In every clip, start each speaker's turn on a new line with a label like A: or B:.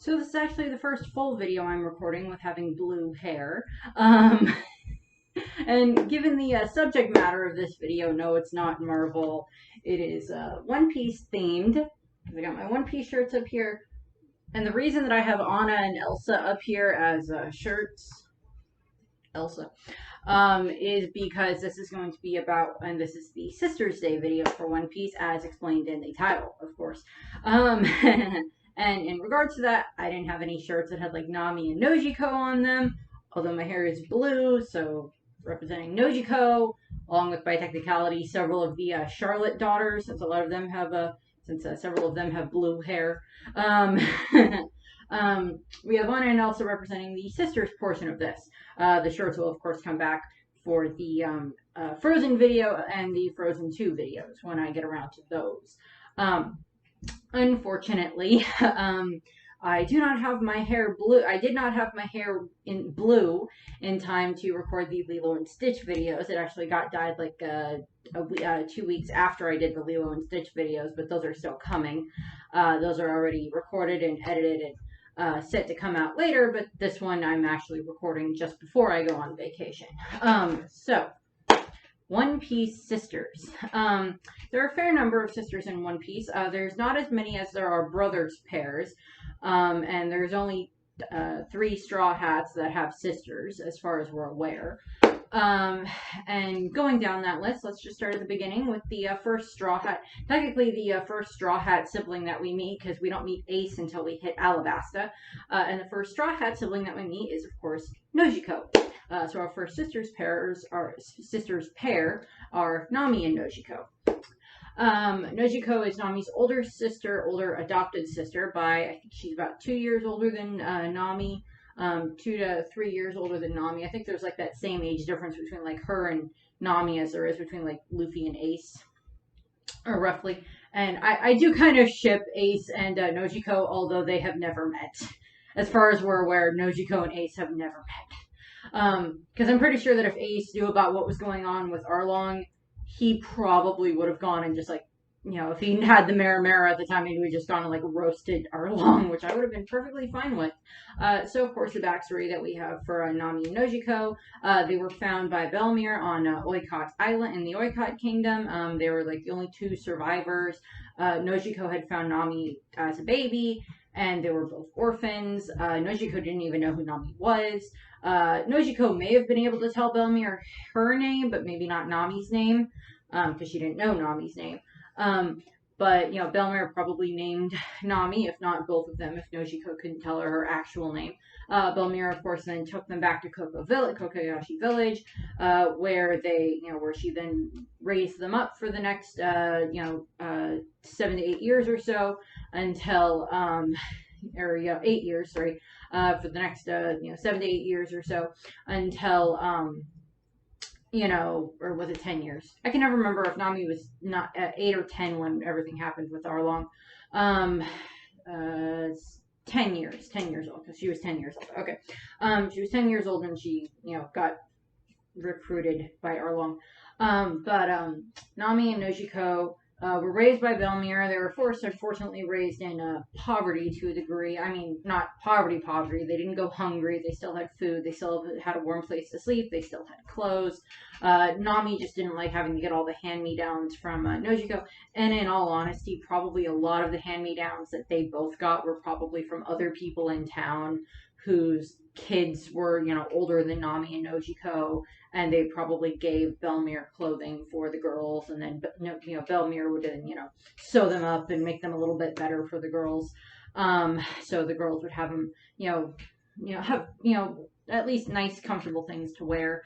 A: So this is actually the first full video I'm recording with having blue hair. Um, and given the subject matter of this video, no, it's not Marvel. It is One Piece themed. Because I got my One Piece shirts up here. And the reason that I have Anna and Elsa up here as shirts, Elsa, is because this is going to be about, and this is the Sisters Day video for One Piece, as explained in the title, of course. And in regards to that, I didn't have any shirts that had like Nami and Nojiko on them, although my hair is blue, so representing Nojiko, along with by technicality several of the Charlotte daughters, since a lot of them have several of them have blue hair. We have Anna and Elsa representing the sisters portion of this. The shirts will of course come back for the Frozen video and the Frozen 2 videos when I get around to those. Unfortunately, I do not have my hair blue. I did not have my hair in blue in time to record the Lilo and Stitch videos. It actually got dyed like 2 weeks after I did the Lilo and Stitch videos, but those are still coming. Those are already recorded and edited and set to come out later, but this one I'm actually recording just before I go on vacation. So One Piece sisters. There are a fair number of sisters in One Piece. There's not as many as there are brothers pairs, and there's only 3 Straw Hats that have sisters, as far as we're aware. And going down that list, let's just start at the beginning with the first Straw Hat. Technically, the first Straw Hat sibling that we meet, because we don't meet Ace until we hit Alabasta. And the first Straw Hat sibling that we meet is, of course, Nojiko. So our first sisters pair are Nami and Nojiko. Nojiko is Nami's older adopted sister by, I think she's about 2 years older than Nami, 2 to 3 years older than Nami. I think there's like that same age difference between like her and Nami as there is between like Luffy and Ace, or roughly. And I do kind of ship Ace and Nojiko, although they have never met. As far as we're aware, Nojiko and Ace have never met. Because I'm pretty sure that if Ace knew about what was going on with Arlong, he probably would have gone and just like, you know, if he had the Mera at the time, he would have just gone and like roasted Arlong, which I would have been perfectly fine with. So of course the backstory that we have for Nami and Nojiko, they were found by Belmir on Oikot Island in the Oikot Kingdom. They were like the only 2 survivors. Nojiko had found Nami as a baby, and they were both orphans. Nojiko didn't even know who Nami was. Nojiko may have been able to tell Belmir her name, but maybe not Nami's name, because she didn't know Nami's name. But, you know, Belmir probably named Nami, if not both of them, if Nojiko couldn't tell her her name. Belmir, of course, then took them back to Kokoyashi Village, where she then raised them up for the next, 7 to 8 years or so, until, 8 years, sorry, for the next, 7 to 8 years or so, until, or was it 10 years? I can never remember if Nami was not 8 or 10 when everything happened with Arlong. 10 years old, because she was 10 years old. Okay. She was 10 years old and she, got recruited by Arlong. Nami and Nojiko were raised by Belmir. They were unfortunately raised in poverty to a degree. I mean, not poverty. They didn't go hungry. They still had food. They still had a warm place to sleep. They still had clothes. Nami just didn't like having to get all the hand-me-downs from Nojiko. And in all honesty, probably a lot of the hand-me-downs that they both got were probably from other people in town whose kids were, older than Nami and Nojiko, and they probably gave Belmir clothing for the girls, and then, Belmir would then, sew them up and make them a little bit better for the girls. So the girls would have them, have, at least nice, comfortable things to wear.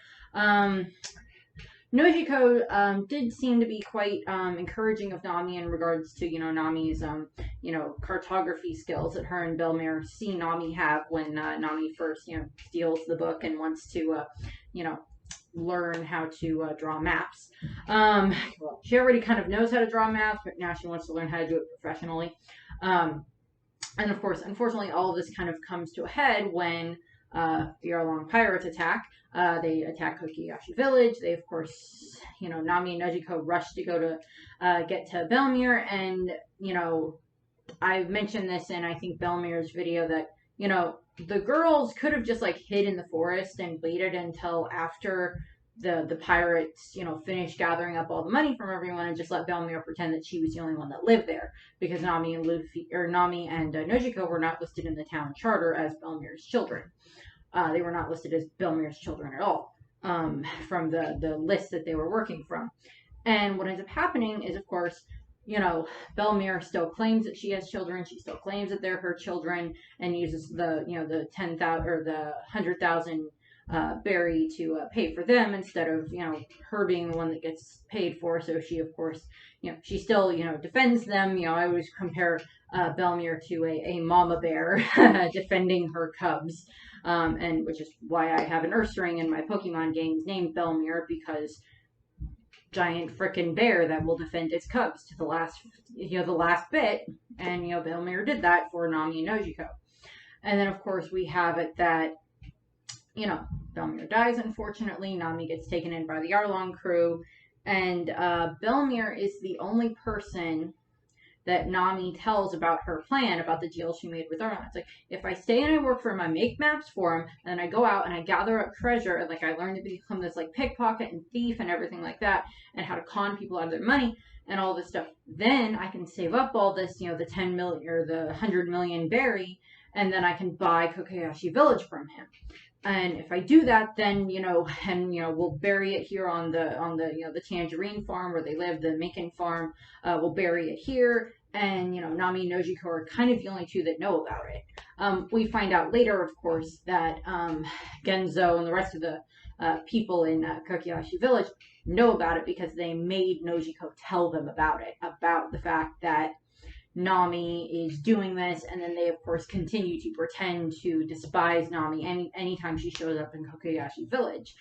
A: Nojiko did seem to be quite encouraging of Nami in regards to, Nami's, cartography skills that her and Belmir see Nami have when Nami first, steals the book and wants to, learn how to draw maps. Well, she already kind of knows how to draw maps, but now she wants to learn how to do it professionally. And of course, unfortunately, all of this kind of comes to a head when the Arlong pirates attack. They attack Kokoyashi Village. They, of course, Nami and Nojiko rush to go to get to Belmir, and I mentioned this in, I think, Belmir's video that, you know, the girls could have just like hid in the forest and waited until after the pirates, you know, finished gathering up all the money from everyone and just let Belmir pretend that she was the only one that lived there, because Nami and Nojiko were not listed in the town charter as Belmir's children. They were not listed as Belmir's children at all, from the list that they were working from. And what ends up happening is, of course, you know, Belmir still claims that she has children. She still claims that they're her children, and uses the, you know, the 10,000 or the 100,000 berry to pay for them, instead of, you know, her being the one that gets paid for. So she, of course, you know, she still, you know, defends them. You know, I always compare Belmir to a mama bear defending her cubs, and which is why I have an Ursaring in my Pokemon games named Belmir, because giant frickin' bear that will defend its cubs to the last, you know, the last bit. And, you know, Belmir did that for Nami and Nojiko. And then, of course, we have it that, you know, Belmir dies, unfortunately. Nami gets taken in by the Arlong crew. And Belmir is the only person that Nami tells about her plan, about the deal she made with Arlong. It's like, if I stay and I work for him, I make maps for him, and then I go out and I gather up treasure, and like I learn to become this like pickpocket and thief and everything like that, and how to con people out of their money and all this stuff. Then I can save up all this, you know, the 10 million or the 100 million berry, and then I can buy Kokoyashi Village from him. And if I do that, then, you know, and, you know, we'll bury it here on the, you know, the Tangerine farm where they live, the Minkin farm. We'll bury it here. And, you know, Nami and Nojiko are kind of the only two that know about it. We find out later, of course, that Genzo and the rest of the people in Kokoyashi Village know about it, because they made Nojiko tell them about it, about the fact that Nami is doing this, and then they, of course, continue to pretend to despise Nami anytime she shows up in Kokoyashi Village.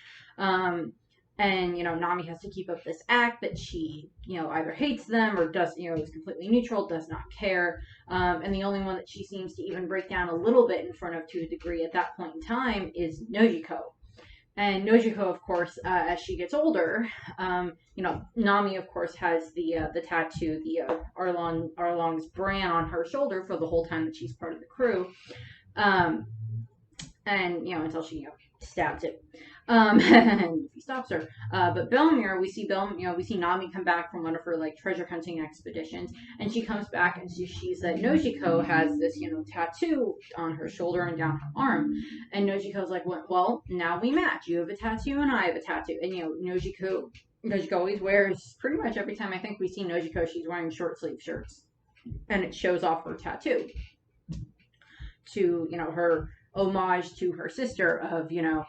A: And, you know, Nami has to keep up this act that she, you know, either hates them or does, you know, is completely neutral, does not care. And the only one that she seems to even break down a little bit in front of, to a degree, at that point in time, is Nojiko. And Nojiko, of course, as she gets older, you know, Nami, of course, has the tattoo, the Arlong's brand on her shoulder for the whole time that she's part of the crew. And, you know, until she, you know, stabs it. And he stops her. But Belmir, we see Nami come back from one of her like treasure hunting expeditions, and she comes back and she said Nojiko has this, you know, tattoo on her shoulder and down her arm. And Nojiko's like, well, now we match. You have a tattoo and I have a tattoo. And, you know, Nojiko always wears, pretty much every time I think we see Nojiko, she's wearing short sleeve shirts, and it shows off her tattoo to, you know, her homage to her sister of, you know,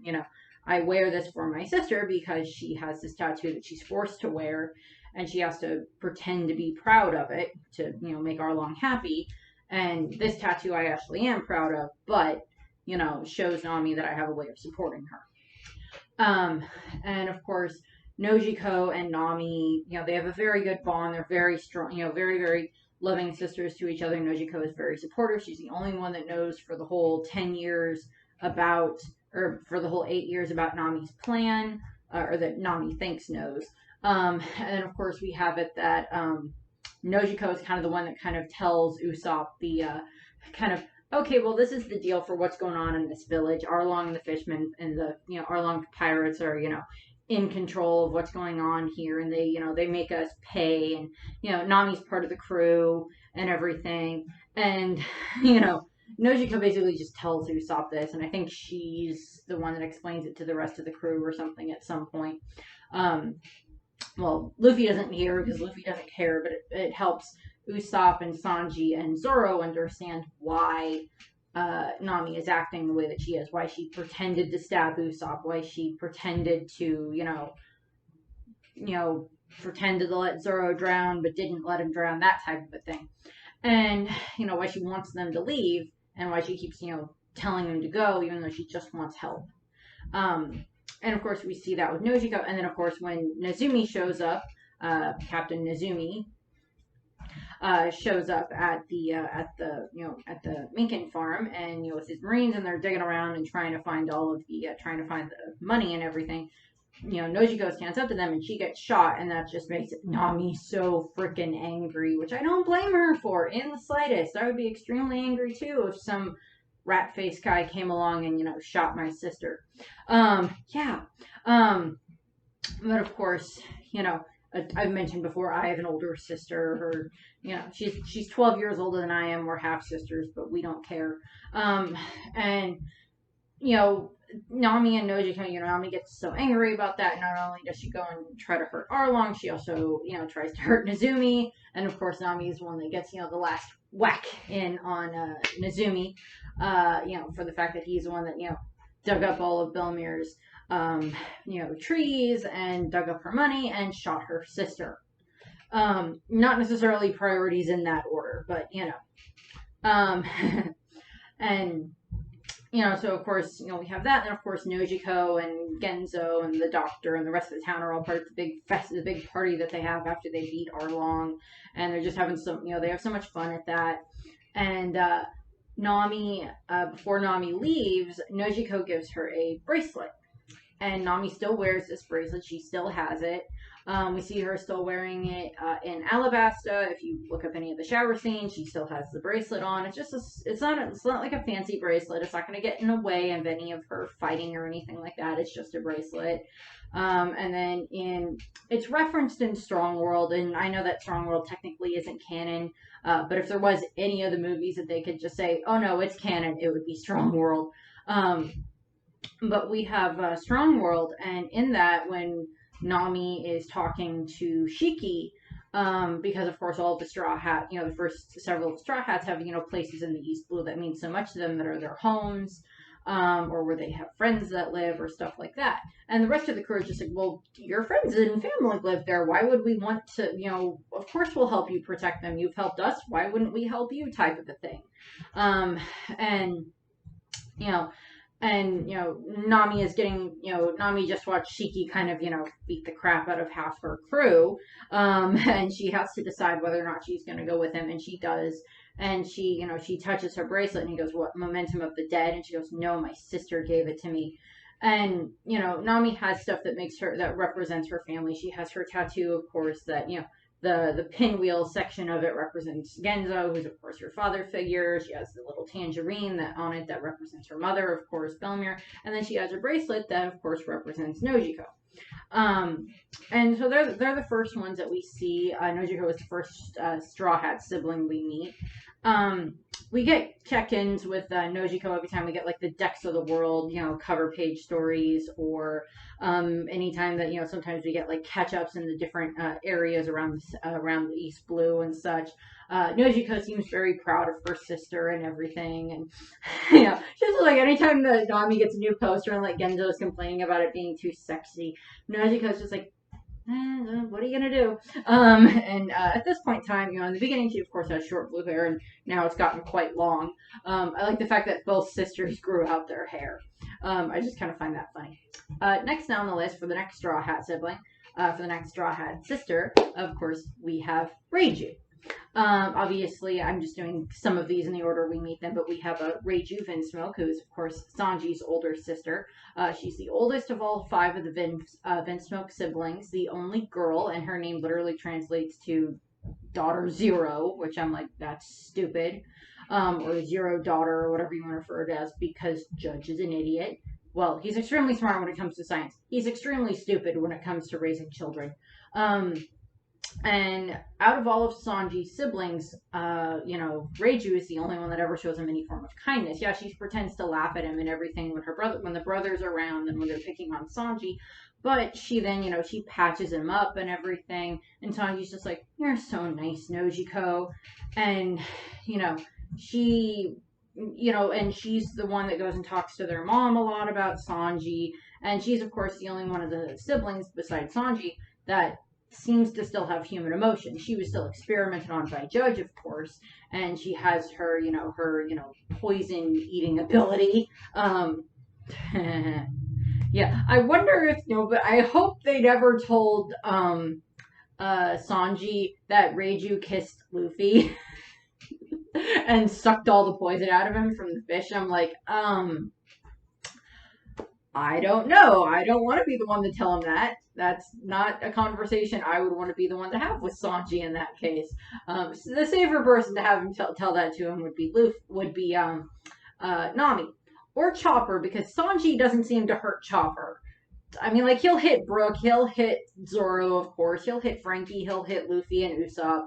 A: you know, I wear this for my sister because she has this tattoo that she's forced to wear, and she has to pretend to be proud of it to, you know, make Arlong happy. And this tattoo I actually am proud of, but, you know, shows Nami that I have a way of supporting her. And of course, Nojiko and Nami, you know, they have a very good bond. They're very strong, you know, very, very loving sisters to each other. Nojiko is very supportive. She's the only one that knows for the whole 10 years about, or for the whole 8 years, about Nami's plan, or that Nami thinks knows. And then, of course, we have it that Nojiko is kind of the one that kind of tells Usopp the kind of, okay, well, this is the deal for what's going on in this village. Arlong and the fishmen and the, you know, Arlong pirates are, you know, in control of what's going on here, and they, you know, they make us pay, and, you know, Nami's part of the crew and everything. And, you know, Nojiko basically just tells Usopp this, and I think she's the one that explains it to the rest of the crew or something at some point. Well, Luffy doesn't hear because Luffy doesn't care, but it helps Usopp and Sanji and Zoro understand why Nami is acting the way that she is, why she pretended to stab Usopp, why she pretended to, you know, pretended to let Zoro drown but didn't let him drown, that type of a thing. And, you know, why she wants them to leave, and why she keeps, you know, telling them to go, even though she just wants help. And, of course, we see that with Nojiko. And then, of course, when Nezumi shows up, Captain Nezumi shows up at the Minkin farm, and, you know, with his Marines, and they're digging around and trying to find all of the, trying to find the money and everything. Nojiko stands up to them and she gets shot, and that just makes Nami so freaking angry, which I don't blame her for in the slightest. I would be extremely angry too if some rat-faced guy came along and shot my sister. Yeah. But of course, I've mentioned before, I have an older sister. She's 12 years older than I am. We're half sisters, but we don't care. And Nami and Nojiko, Nami gets so angry about that. Not only does she go and try to hurt Arlong, she also, tries to hurt Nezumi. And of course, Nami is the one that gets, the last whack in on Nezumi, for the fact that he's the one that, dug up all of Belmir's, trees and dug up her money and shot her sister. Not necessarily priorities in that order, but, and so of course, we have that, and of course Nojiko and Genzo and the doctor and the rest of the town are all part of the big party that they have after they beat Arlong, and they're just having they have so much fun at that. And Nami, before Nami leaves, Nojiko gives her a bracelet, and Nami still wears this bracelet. She still has it. We see her still wearing it in Alabasta. If you look up any of the shower scenes, she still has the bracelet on. It's just it's not like a fancy bracelet. It's not going to get in the way of any of her fighting or anything like that. It's just a bracelet. And then it's referenced in Strong World, and I know that Strong World technically isn't canon, but if there was any of the movies that they could just say, oh no, it's canon, it would be Strong World. But we have Strong World, and in that, when Nami is talking to Shiki, because of course all of the Straw Hat, the first several Straw Hats have, places in the East Blue that mean so much to them, that are their homes, or where they have friends that live, or stuff like that. And the rest of the crew is just like, well, your friends and family live there. Why would we want to, of course we'll help you protect them. You've helped us. Why wouldn't we help you, type of a thing. And, Nami is getting, Nami just watched Shiki kind of, beat the crap out of half her crew. And she has to decide whether or not she's going to go with him. And she does. And she, she touches her bracelet and he goes, what, Momentum of the Dead? And she goes, no, my sister gave it to me. And, Nami has stuff that represents her family. She has her tattoo, of course, that, the pinwheel section of it represents Genzo, who's of course her father figure. She has the little tangerine on it that represents her mother, of course, Belmir. And then she has a bracelet that, of course, represents Nojiko. And so they're the first ones that we see. Nojiko is the first Straw Hat sibling we meet. We get check-ins with Nojiko every time we get, like, the Decks of the World, cover page stories, or anytime that, sometimes we get, like, catch-ups in the different areas around the East Blue and such. Nojiko seems very proud of her sister and everything, and, just, like, anytime that Nami gets a new poster and, like, Genzo is complaining about it being too sexy, Nojiko's just like, what are you gonna do? And at this point in time, in the beginning she of course had short blue hair, and now it's gotten quite long. I like the fact that both sisters grew out their hair. I just kind of find that funny. Next down the list for the next Straw Hat sibling, for the next Straw Hat sister, of course, we have Reiju. Obviously, I'm just doing some of these in the order we meet them, but we have Reiju Vinsmoke, who is, of course, Sanji's older sister. She's the oldest of all 5 of the Vinsmoke siblings, the only girl, and her name literally translates to Daughter Zero, which I'm like, that's stupid. Or Zero Daughter, or whatever you want to refer to it as, because Judge is an idiot. Well, he's extremely smart when it comes to science. He's extremely stupid when it comes to raising children. And out of all of Sanji's siblings, Reiju is the only one that ever shows him any form of kindness. Yeah, she pretends to laugh at him and everything when the brothers are around and when they're picking on Sanji. But she then, she patches him up and everything. And Sanji's just like, you're so nice, Nojiko. And, she, and she's the one that goes and talks to their mom a lot about Sanji. And she's, of course, the only one of the siblings besides Sanji that seems to still have human emotion. She was still experimented on by Judge, of course, and she has her, poison eating ability. Yeah, I wonder if, but I hope they never told Sanji that Reiju kissed Luffy and sucked all the poison out of him from the fish. I'm like, I don't know. I don't want to be the one to tell him that. That's not a conversation I would want to be the one to have with Sanji in that case. So the safer person to have him tell that to him would be Nami or Chopper, because Sanji doesn't seem to hurt Chopper. I mean, like, he'll hit Brook, he'll hit Zoro, of course, he'll hit Frankie, he'll hit Luffy and Usopp,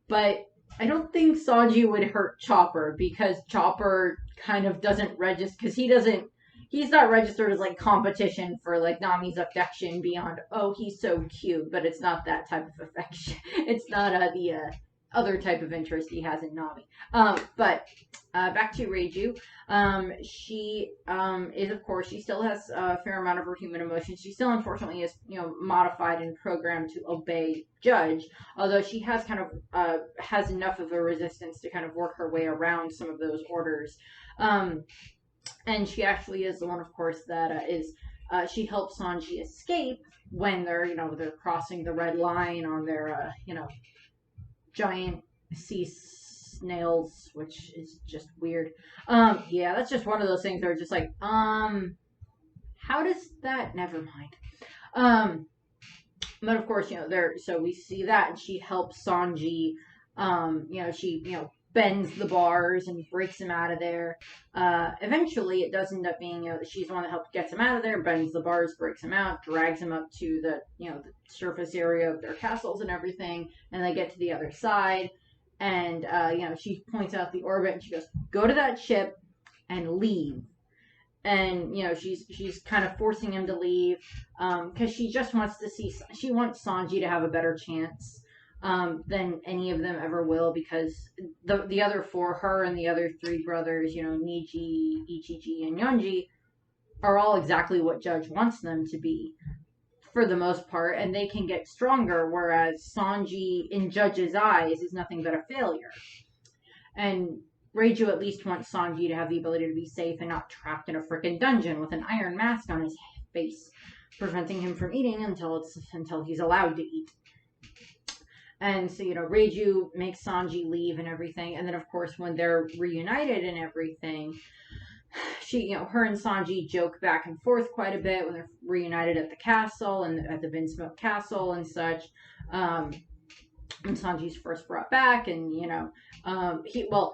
A: but I don't think Sanji would hurt Chopper, because Chopper kind of doesn't register, because he's not registered as, like, competition for, like, Nami's affection beyond, oh, he's so cute, but it's not that type of affection. It's not the other type of interest he has in Nami. But back to Reiju. She is, of course, she still has a fair amount of her human emotions. She still, unfortunately, is, modified and programmed to obey Judge, although she has kind of has enough of a resistance to kind of work her way around some of those orders. And she actually is the one, of course, that she helps Sanji escape when they're crossing the red line on their, giant sea snails, which is just weird. Yeah, that's just one of those things that are just like, how does that? Never mind. But of course, so we see that, and she helps Sanji. She bends the bars and breaks him out of there. Eventually, it does end up being that she's the one that gets him out of there, bends the bars, breaks him out, drags him up to the the surface area of their castles and everything, and they get to the other side. And she points out the orbit, and she goes, "Go to that ship and leave." And she's kind of forcing him to leave because she just wants to she wants Sanji to have a better chance than any of them ever will, because the other four, her and the other three brothers, Niji, Ichiji, and Yonji, are all exactly what Judge wants them to be for the most part, and they can get stronger, whereas Sanji, in Judge's eyes, is nothing but a failure. And Reiju at least wants Sanji to have the ability to be safe and not trapped in a freaking dungeon with an iron mask on his face, preventing him from eating until he's allowed to eat. And so, Reiju makes Sanji leave and everything. And then, of course, when they're reunited and everything, her and Sanji joke back and forth quite a bit when they're reunited at the castle and at the Vinsmoke Castle and such. When Sanji's first brought back, and,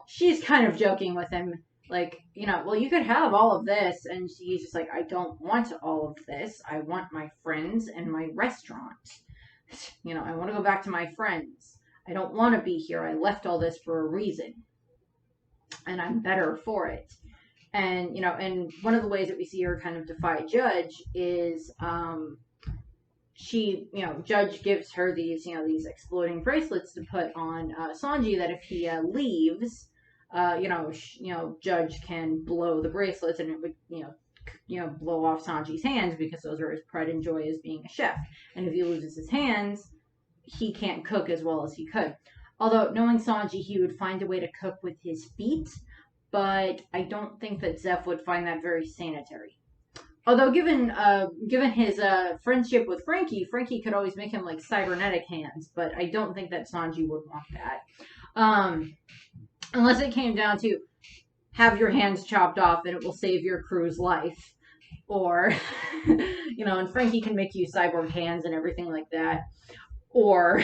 A: she's kind of joking with him, like, well, you could have all of this. And he's just like, I don't want all of this. I want my friends and my restaurant. I want to go back to my friends. I don't want to be here. I left all this for a reason, and I'm better for it. And, and one of the ways that we see her kind of defy Judge is she, Judge gives her these, these exploding bracelets to put on Sanji, that if he leaves, Judge can blow the bracelets, and it would, blow off Sanji's hands, because those are his pride and joy as being a chef. And if he loses his hands, he can't cook as well as he could. Although, knowing Sanji, he would find a way to cook with his feet, but I don't think that Zeph would find that very sanitary. Although, given his friendship with Frankie could always make him, like, cybernetic hands, but I don't think that Sanji would want that. Unless it came down to, have your hands chopped off and it will save your crew's life. Or, and Frankie can make you cyborg hands and everything like that. Or,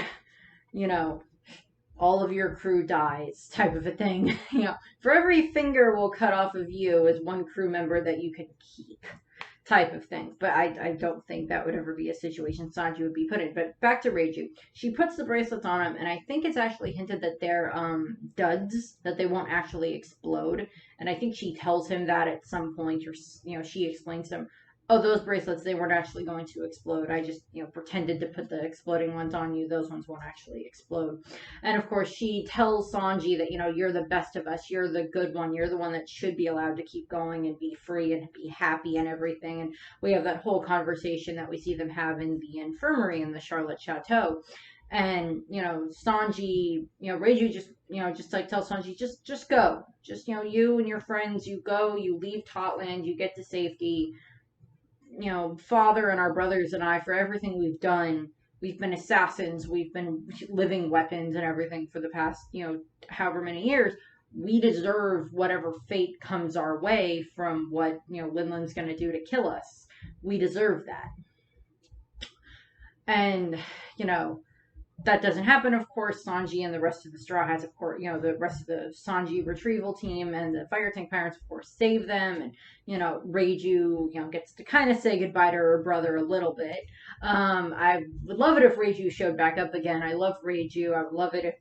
A: all of your crew dies type of a thing. For every finger we'll cut off of you is one crew member that you can keep type of thing. But I don't think that would ever be a situation Sanji would be put in. But back to Reiju. She puts the bracelets on him, and I think it's actually hinted that they're duds, that they won't actually explode. And I think she tells him that at some point, or she explains to him, oh, those bracelets, they weren't actually going to explode. I just, pretended to put the exploding ones on you. Those ones won't actually explode. And of course, she tells Sanji that, you're the best of us. You're the good one. You're the one that should be allowed to keep going and be free and be happy and everything. And we have that whole conversation that we see them have in the infirmary in the Charlotte Chateau. And, Sanji, Reiju just like tells Sanji, just go. Just, you and your friends, you go, you leave Totland, you get to safety. Father and our brothers and I, for everything we've done, we've been assassins, we've been living weapons and everything for the past, however many years. we deserve whatever fate comes our way from what, Linland's going to do to kill us. We deserve that. And, you know, that doesn't happen, of course. Sanji and the rest of the Straw Hats, of course, the rest of the Sanji retrieval team and the Fire Tank Pirates, of course, save them. And, Reiju, gets to kind of say goodbye to her brother a little bit. I would love it if Reiju showed back up again. I love Reiju. I would love it if,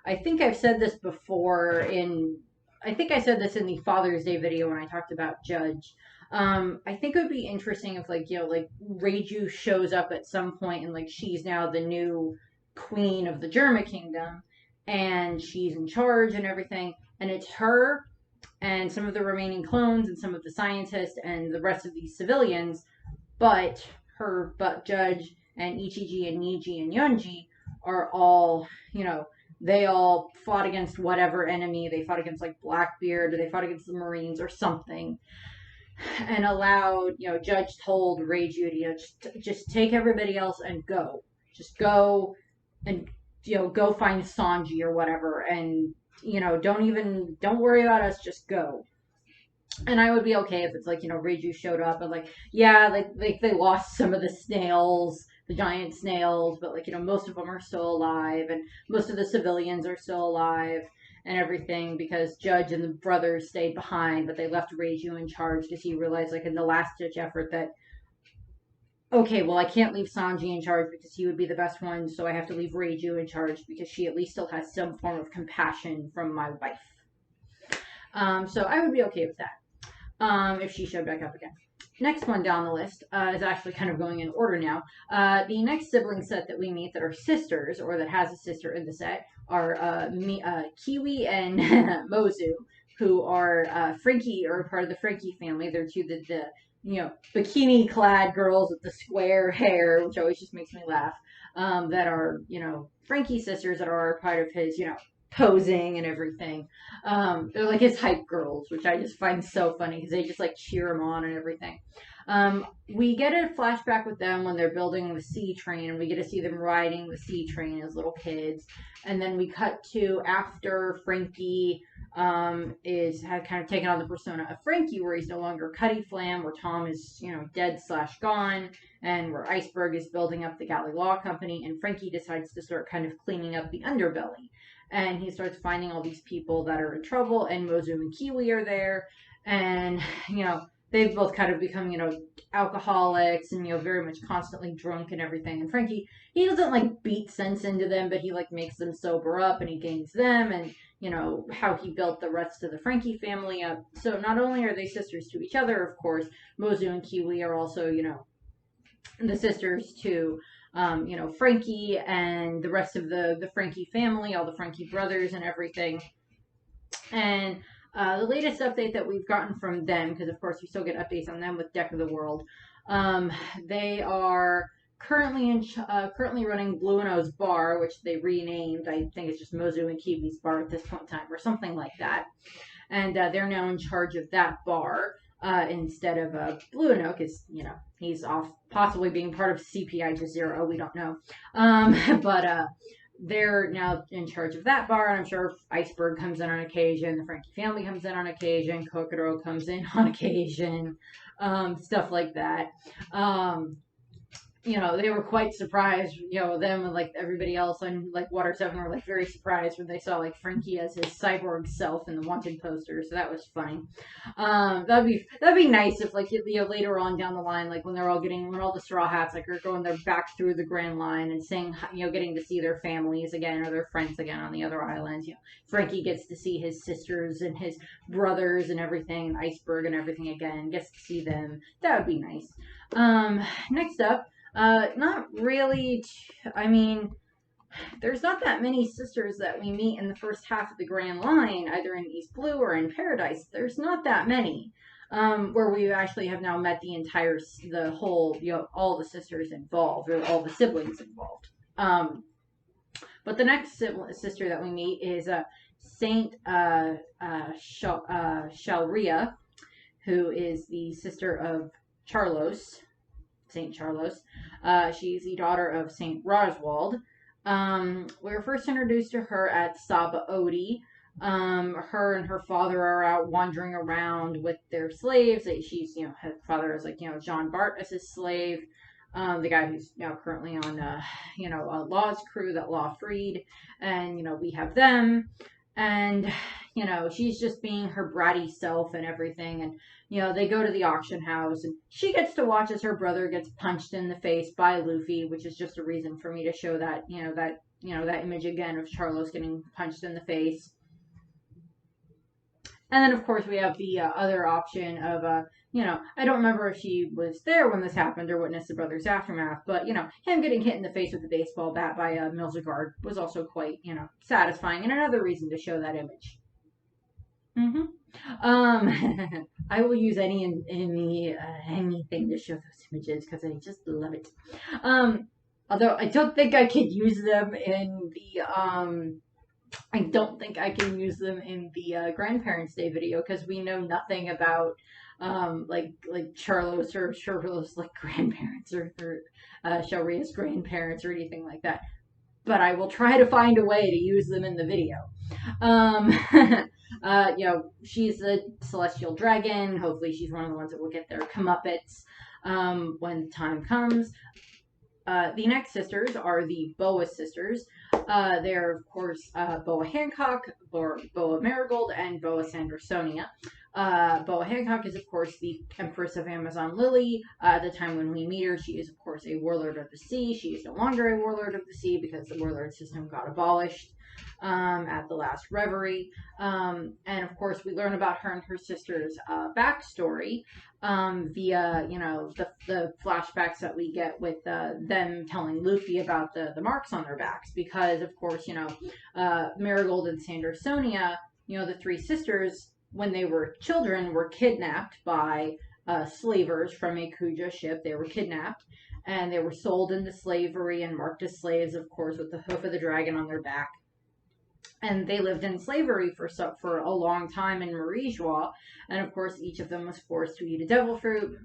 A: I think I've said this before I think I said this in the Father's Day video when I talked about Judge. I think it would be interesting if, Reiju shows up at some point and, she's now the new queen of the Germa Kingdom, and she's in charge and everything, and it's her and some of the remaining clones and some of the scientists and the rest of these civilians, but Judge and Ichiji and Niji and Yonji are all, they all fought against whatever enemy. They fought against, Blackbeard, or they fought against the Marines or something, and allowed, Judge told Reiju to, just take everybody else and go. Just go and, go find Sanji or whatever, and, don't worry about us, just go. And I would be okay if it's Reiju showed up and they lost some of the snails, the giant snails, but most of them are still alive, and most of the civilians are still alive and everything, because Judge and the brothers stayed behind, but they left Reiju in charge because he realized in the last ditch effort that, okay, well, I can't leave Sanji in charge because he would be the best one, so I have to leave Reiju in charge because she at least still has some form of compassion from my wife. So I would be okay with that if she showed back up again. Next one down the list is actually kind of going in order now. The next sibling set that we meet that are sisters, or that has a sister in the set, are Kiwi and Mozu, who are Frankie, or part of the Frankie family. They're two the bikini-clad girls with the square hair, which always just makes me laugh, that are, Frankie's sisters that are part of his, posing and everything. They're his hype girls, which I just find so funny because they just cheer him on and everything. We get a flashback with them when they're building the sea train, and we get to see them riding the sea train as little kids. And then we cut to after Frankie had kind of taken on the persona of Frankie, where he's no longer Cutty Flam, where Tom is, dead/gone, and where Iceberg is building up the Galley Law Company, and Frankie decides to start kind of cleaning up the underbelly. And he starts finding all these people that are in trouble, and Mozu and Kiwi are there, and, they've both kind of become, alcoholics and, very much constantly drunk and everything. And Frankie, he doesn't, beat sense into them, but he, makes them sober up, and he gains them, and, how he built the rest of the Frankie family up. So not only are they sisters to each other, of course, Mozu and Kiwi are also, the sisters to Frankie and the rest of the Frankie family, all the Frankie brothers and everything. And the latest update that we've gotten from them, because of course we still get updates on them with Deck of the World, they are currently running Blue and O's bar, which they renamed. I think it's just Mozu and Kiwi's bar at this point in time, or something like that. And they're now in charge of that bar. Instead of Blue and O, because, he's off possibly being part of CPI to Zero. We don't know. But they're now in charge of that bar, and I'm sure Iceberg comes in on occasion, the Frankie family comes in on occasion, Kokoro comes in on occasion, stuff like that. They were quite surprised, them and, everybody else on, Water 7 were, very surprised when they saw, Frankie as his cyborg self in the Wanted poster, so that was funny. That'd be nice if, later on down the line, when all the Straw Hats, are going back through the Grand Line and saying, getting to see their families again, or their friends again on the other islands, Frankie gets to see his sisters and his brothers and everything, and Iceberg and everything again, gets to see them. That would be nice. Next up, not really, there's not that many sisters that we meet in the first half of the Grand Line, either in East Blue or in Paradise. There's not that many, where we actually have now met the whole, all the sisters involved, or all the siblings involved. But the next sister that we meet is, Saint, Shalria, who is the sister of Charlos, Saint Charlos. She's the daughter of Saint Roswald. We were first introduced to her at Saba Odi, Her and her father are out wandering around with their slaves. She's, her father is like, John Bart as his slave. The guy who's currently on, Law's crew that Law freed. And, we have them. And, she's just being her bratty self and everything. And, they go to the auction house and she gets to watch as her brother gets punched in the face by Luffy, which is just a reason for me to show that, that image again of Charlos getting punched in the face. And then, of course, we have the other option of, I don't remember if she was there when this happened or witnessed the brother's aftermath, but, him getting hit in the face with a baseball bat by Milzigard was also quite, satisfying and another reason to show that image. I will use anything to show those images because I just love it. Although I don't think I could use them in the, I don't think I can use them in the Grandparents' Day video because we know nothing about like Charlos or Charlos like grandparents or Shalria's grandparents or anything like that. But I will try to find a way to use them in the video. She's a celestial dragon. Hopefully, she's one of the ones that will get their comeuppance when the time comes. The next sisters are the Boa sisters. They're, of course, Boa Hancock, Boa Marigold, and Boa Sandersonia. Boa Hancock is, of course, the Empress of Amazon Lily. At the time when we meet her, she is, of course, a warlord of the sea. She is no longer a warlord of the sea because the warlord system got abolished at the last Reverie. And, of course, we learn about her and her sister's backstory via, the flashbacks that we get with them telling Luffy about the marks on their backs. Because, of course, Marigold and Sandersonia, the three sisters, when they were children, were kidnapped by slavers from a Kuja ship. They were kidnapped, and they were sold into slavery and marked as slaves, of course, with the hoof of the dragon on their back. And they lived in slavery for a long time in Marie Joie, and of course, each of them was forced to eat a devil fruit.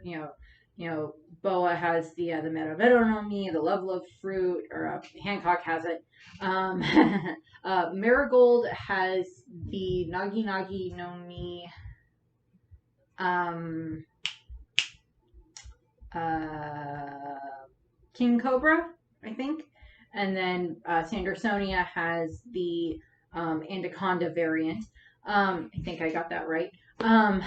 A: Boa has the Meravero no Mi, the love fruit, or Hancock has it. Marigold has the Nagi Nagi no Mi. King Cobra, I think. And then Sandersonia has the Anaconda variant. I think I got that right. And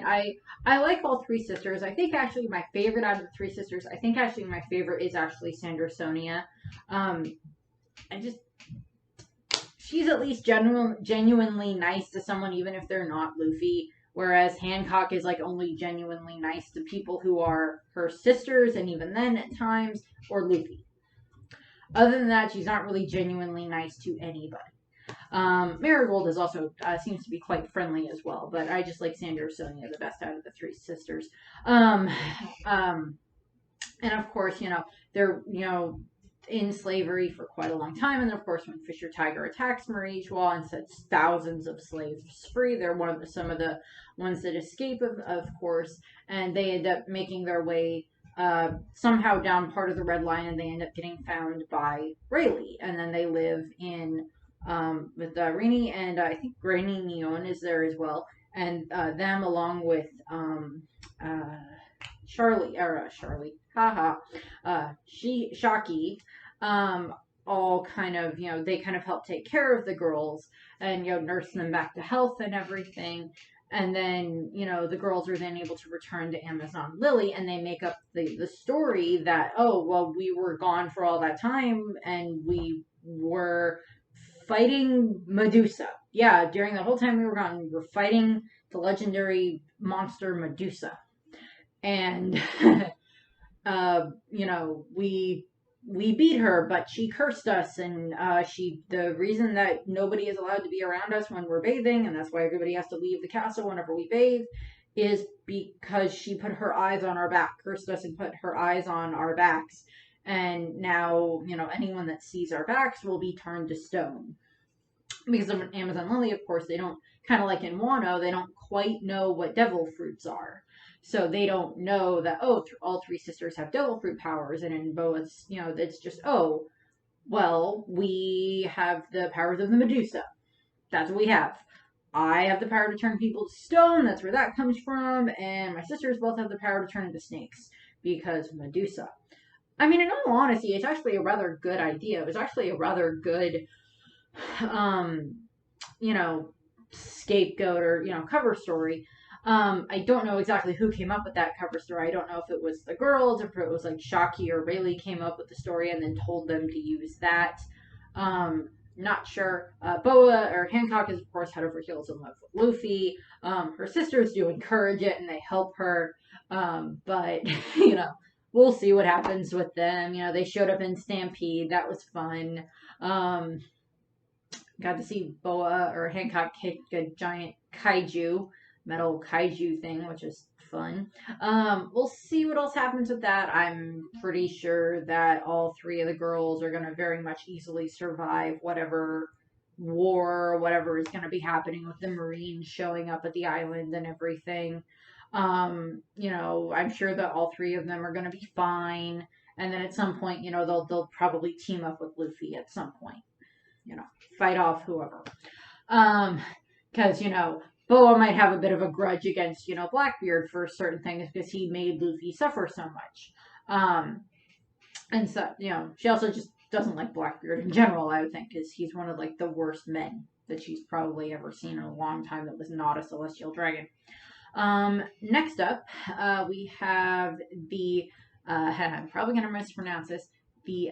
A: I like all three sisters. I think actually my favorite out of the three sisters, I think actually my favorite is actually Sandersonia. She's at least genuinely nice to someone, even if they're not Luffy. Whereas Hancock is like only genuinely nice to people who are her sisters, and even then at times, or Luffy. Other than that, she's not really genuinely nice to anybody. Marigold is also seems to be quite friendly as well, but I just like Sandersonia the best out of the three sisters. And of course, they're in slavery for quite a long time, and then of course when Fisher Tiger attacks Marie Joie and sets thousands of slaves free, they're some of the ones that escape, of course, and they end up making their way somehow down part of the Red Line, and they end up getting found by Rayleigh, and then they live in with Rini, and I think Granny Neon is there as well, and them along with Shaki, all kind of, they kind of help take care of the girls and, nurse them back to health and everything. And then, the girls are then able to return to Amazon Lily, and they make up the story that, oh, well, we were gone for all that time, and we were fighting Medusa. Yeah, during the whole time we were gone, we were fighting the legendary monster Medusa. And, we beat her, but she cursed us, and the reason that nobody is allowed to be around us when we're bathing, and that's why everybody has to leave the castle whenever we bathe, is because she put her eyes on our back, cursed us and put her eyes on our backs. And now, anyone that sees our backs will be turned to stone. Because of Amazon Lily, of course, they don't, kind of like in Wano, they don't quite know what devil fruits are. So they don't know that, oh, all three sisters have devil fruit powers. And in Boa's, it's just, oh, well, we have the powers of the Medusa. That's what we have. I have the power to turn people to stone. That's where that comes from. And my sisters both have the power to turn into snakes because Medusa. I mean, in all honesty, it's actually a rather good idea. It was actually a rather good, um, you know, scapegoat or, cover story. I don't know exactly who came up with that cover story. I don't know if it was the girls, or if it was like Shockey or Rayleigh came up with the story and then told them to use that. Not sure. Boa or Hancock is of course head over heels in love with Luffy. Her sisters do encourage it and they help her. But we'll see what happens with them. They showed up in Stampede. That was fun. Got to see Boa or Hancock kick a giant kaiju, metal kaiju thing, which is fun. We'll see what else happens with that. I'm pretty sure that all three of the girls are going to very much easily survive whatever war, whatever is going to be happening with the Marines showing up at the island and everything. I'm sure that all three of them are going to be fine. And then at some point, they'll probably team up with Luffy at some point. Fight off whoever. Because, Boa might have a bit of a grudge against, Blackbeard for certain things because he made Luffy suffer so much. And so, she also just doesn't like Blackbeard in general, I would think, because he's one of, like, the worst men that she's probably ever seen in a long time that was not a celestial dragon. Next up, we have the, I'm probably going to mispronounce this, the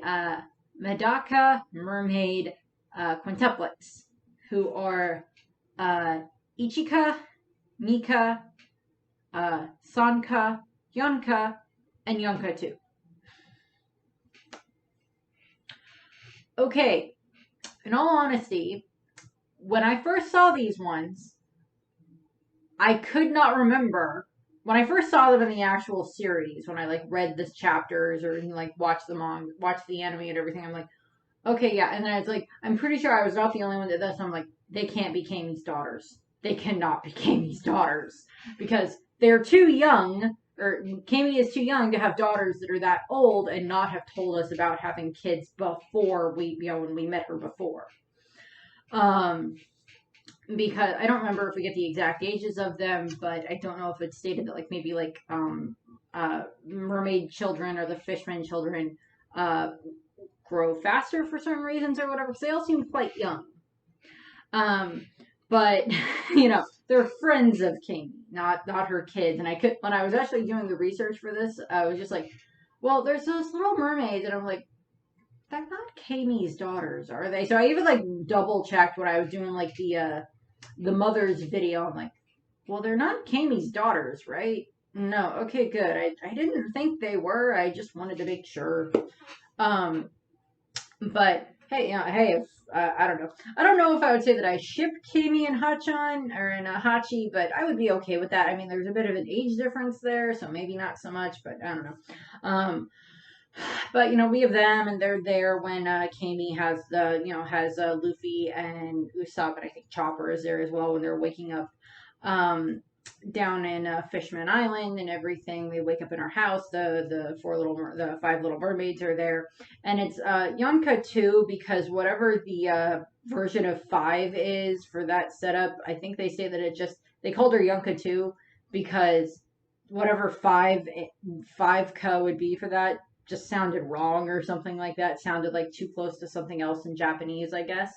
A: Medaka Mermaid quintuplets, who are Ichika, Mika, Sanka, Yonka, and Yonka too. Okay, in all honesty, when I first saw these ones, I could not remember. When I first saw them in the actual series, when I read the chapters or watched the anime and everything, I'm like, okay, yeah. And then it's like, I'm pretty sure I was not the only one that does. I'm like, they can't be Kami's daughters. They cannot be Kami's daughters because they're too young, or Kami is too young to have daughters that are that old and not have told us about having kids before when we met her before. Because I don't remember if we get the exact ages of them, but I don't know if it's stated that maybe mermaid children or the fishman children grow faster for certain reasons or whatever. They all seem quite young. But they're friends of Kami, not her kids. And when I was actually doing the research for this, I was just like, well, there's those little mermaids, and I'm like, they're not Kami's daughters, are they? So I even double checked when I was doing the mother's video. I'm like, well, they're not Kami's daughters, right? No, okay, good. I didn't think they were. I just wanted to make sure. But hey, if I don't know. I don't know if I would say that I ship Kami and Hachan or in Hachi, but I would be okay with that. I mean, there's a bit of an age difference there, so maybe not so much, but I don't know. But we have them, and they're there when Kami has Luffy and Usopp, and I think Chopper is there as well when they're waking up. Down in Fishman Island and everything. They wake up in our house. The 5 little mermaids are there, and it's Yonka too, because whatever the version of 5 is for that setup, I think they say that they called her Yonka too because whatever 5 would be for that just sounded wrong or something like that. It sounded too close to something else in Japanese, I guess.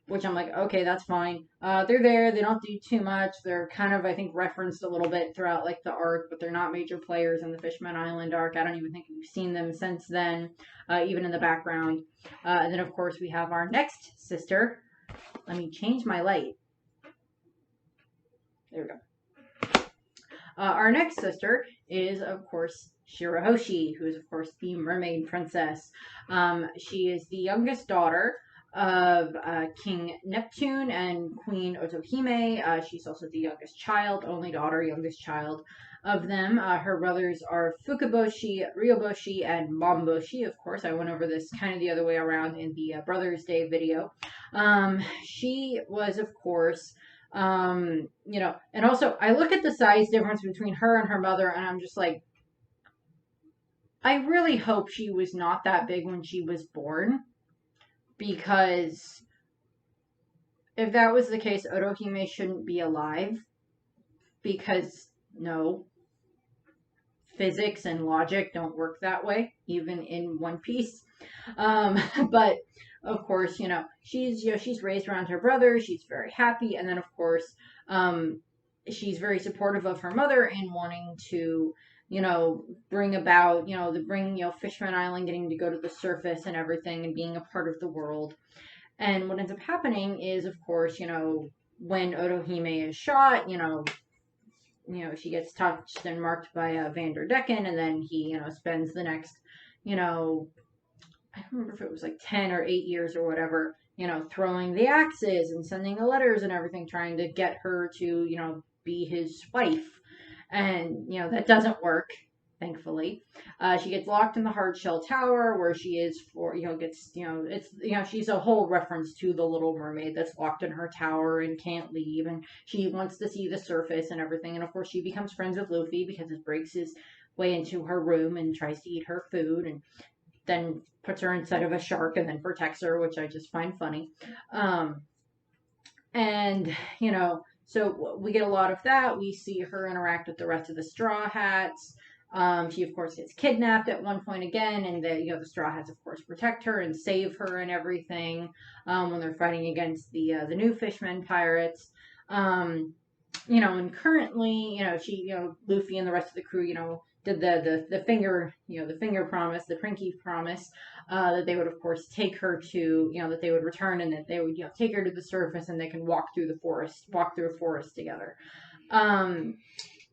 A: Which I'm like, okay, that's fine. They're there. They don't do too much. They're kind of, I think, referenced a little bit throughout the arc, but they're not major players in the Fishman Island arc. I don't even think we've seen them since then, even in the background. And then, of course, we have our next sister. Let me change my light. There we go. Our next sister is, of course, Shirahoshi, who is, of course, the mermaid princess. She is the youngest daughter of King Neptune and Queen Otohime. She's also the youngest child, only daughter, youngest child of them. Her brothers are Fukaboshi, Ryoboshi, and Momboshi. Of course, I went over this kind of the other way around in the Brothers' Day video. She was, of course, and also I look at the size difference between her and her mother, and I'm just like, I really hope she was not that big when she was born. Because if that was the case, Otohime shouldn't be alive, because no, physics and logic don't work that way, even in One Piece. Um, but of course, she's raised around her brother. She's very happy, and then of course, um, she's very supportive of her mother in wanting to, bring about, Fishman Island getting to go to the surface and everything, and being a part of the world. And what ends up happening is, of course, when Otohime is shot, she gets touched and marked by Vanderdecken, and then he, spends the next, I don't remember if it was like 10 or 8 years or whatever, throwing the axes and sending the letters and everything, trying to get her to, be his wife. And, that doesn't work, thankfully. She gets locked in the Hardshell Tower, where she is she's a whole reference to the Little Mermaid that's locked in her tower and can't leave, and she wants to see the surface and everything. And of course, she becomes friends with Luffy because it breaks his way into her room and tries to eat her food, and then puts her inside of a shark and then protects her, which I just find funny. And, so we get a lot of that. We see her interact with the rest of the Straw Hats. She, of course, gets kidnapped at one point again, and the Straw Hats, of course, protect her and save her and everything when they're fighting against the new Fishmen pirates. And currently, Luffy and the rest of the crew, did the finger promise, the Prinky promise, that they would, of course, take her to, that they would return, and that they would, take her to the surface, and they can walk through a forest together.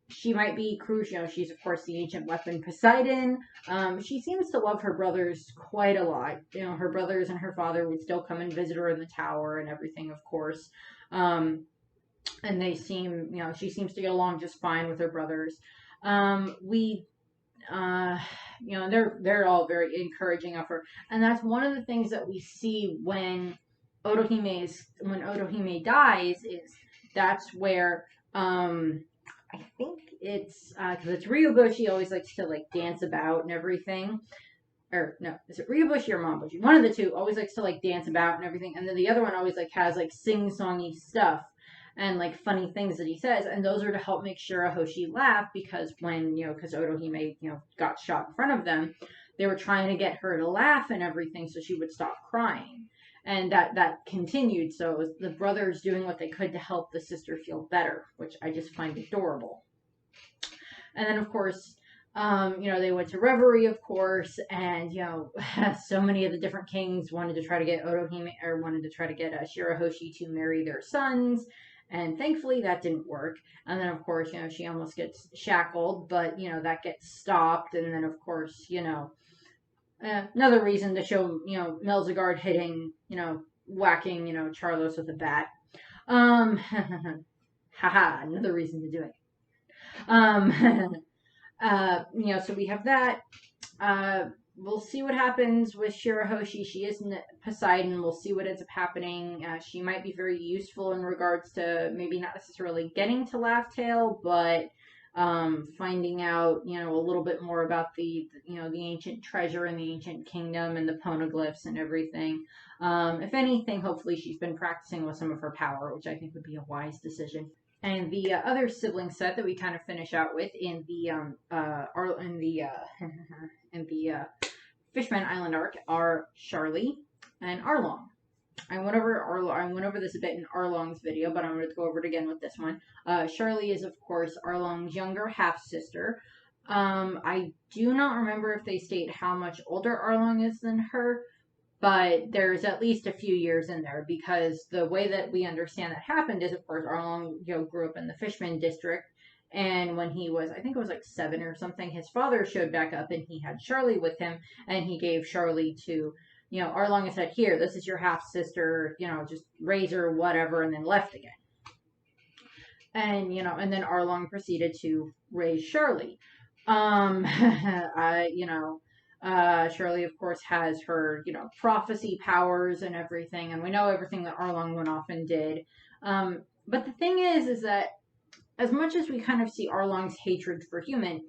A: She might be crucial. She's, of course, the ancient weapon Poseidon. She seems to love her brothers quite a lot. Her brothers and her father would still come and visit her in the tower and everything, of course. And they seem, she seems to get along just fine with her brothers. They're all very encouraging of her, and that's one of the things that we see when Otohime dies. Is that's where I think it's because it's Ryoboshi always likes to like dance about and everything. Or no, is it Ryoboshi or Momboshi? One of the two always likes to like dance about and everything, and then the other one always like has like sing-songy stuff and like funny things that he says, and those are to help make Shirahoshi laugh, because when because Otohime got shot in front of them, they were trying to get her to laugh and everything so she would stop crying, and that continued. So it was the brothers doing what they could to help the sister feel better, which I just find adorable. And then of course, they went to Reverie, of course, and so many of the different kings wanted to try to get Shirahoshi to marry their sons. And thankfully that didn't work. And then, of course, she almost gets shackled, but, that gets stopped. And then, of course, another reason to show, Melzigard hitting, whacking, Charlos with a bat. Haha, another reason to do it. So we have that. We'll see what happens with Shirahoshi. She is Poseidon. We'll see what ends up happening. She might be very useful in regards to maybe not necessarily getting to Laugh Tale, but finding out, a little bit more about the ancient treasure and the ancient kingdom and the poneglyphs and everything. If anything, hopefully she's been practicing with some of her power, which I think would be a wise decision. And the other sibling set that we kind of finish out with in the Fishman Island arc are Charlie and Arlong. I went over this a bit in Arlong's video, but I'm going to go over it again with this one. Charlie is, of course, Arlong's younger half-sister. I do not remember if they state how much older Arlong is than her, but there's at least a few years in there, because the way that we understand that happened is, of course, Arlong grew up in the Fishman district, and when he was, I think it was like 7 or something, his father showed back up and he had Charlie with him, and he gave Charlie to, Arlong and said, "Here, this is your half-sister, just raise her, whatever," and then left again. And, and then Arlong proceeded to raise Charlie. Shirley, of course, has her, prophecy powers and everything, and we know everything that Arlong went off and did. But the thing is that as much as we kind of see Arlong's hatred for human,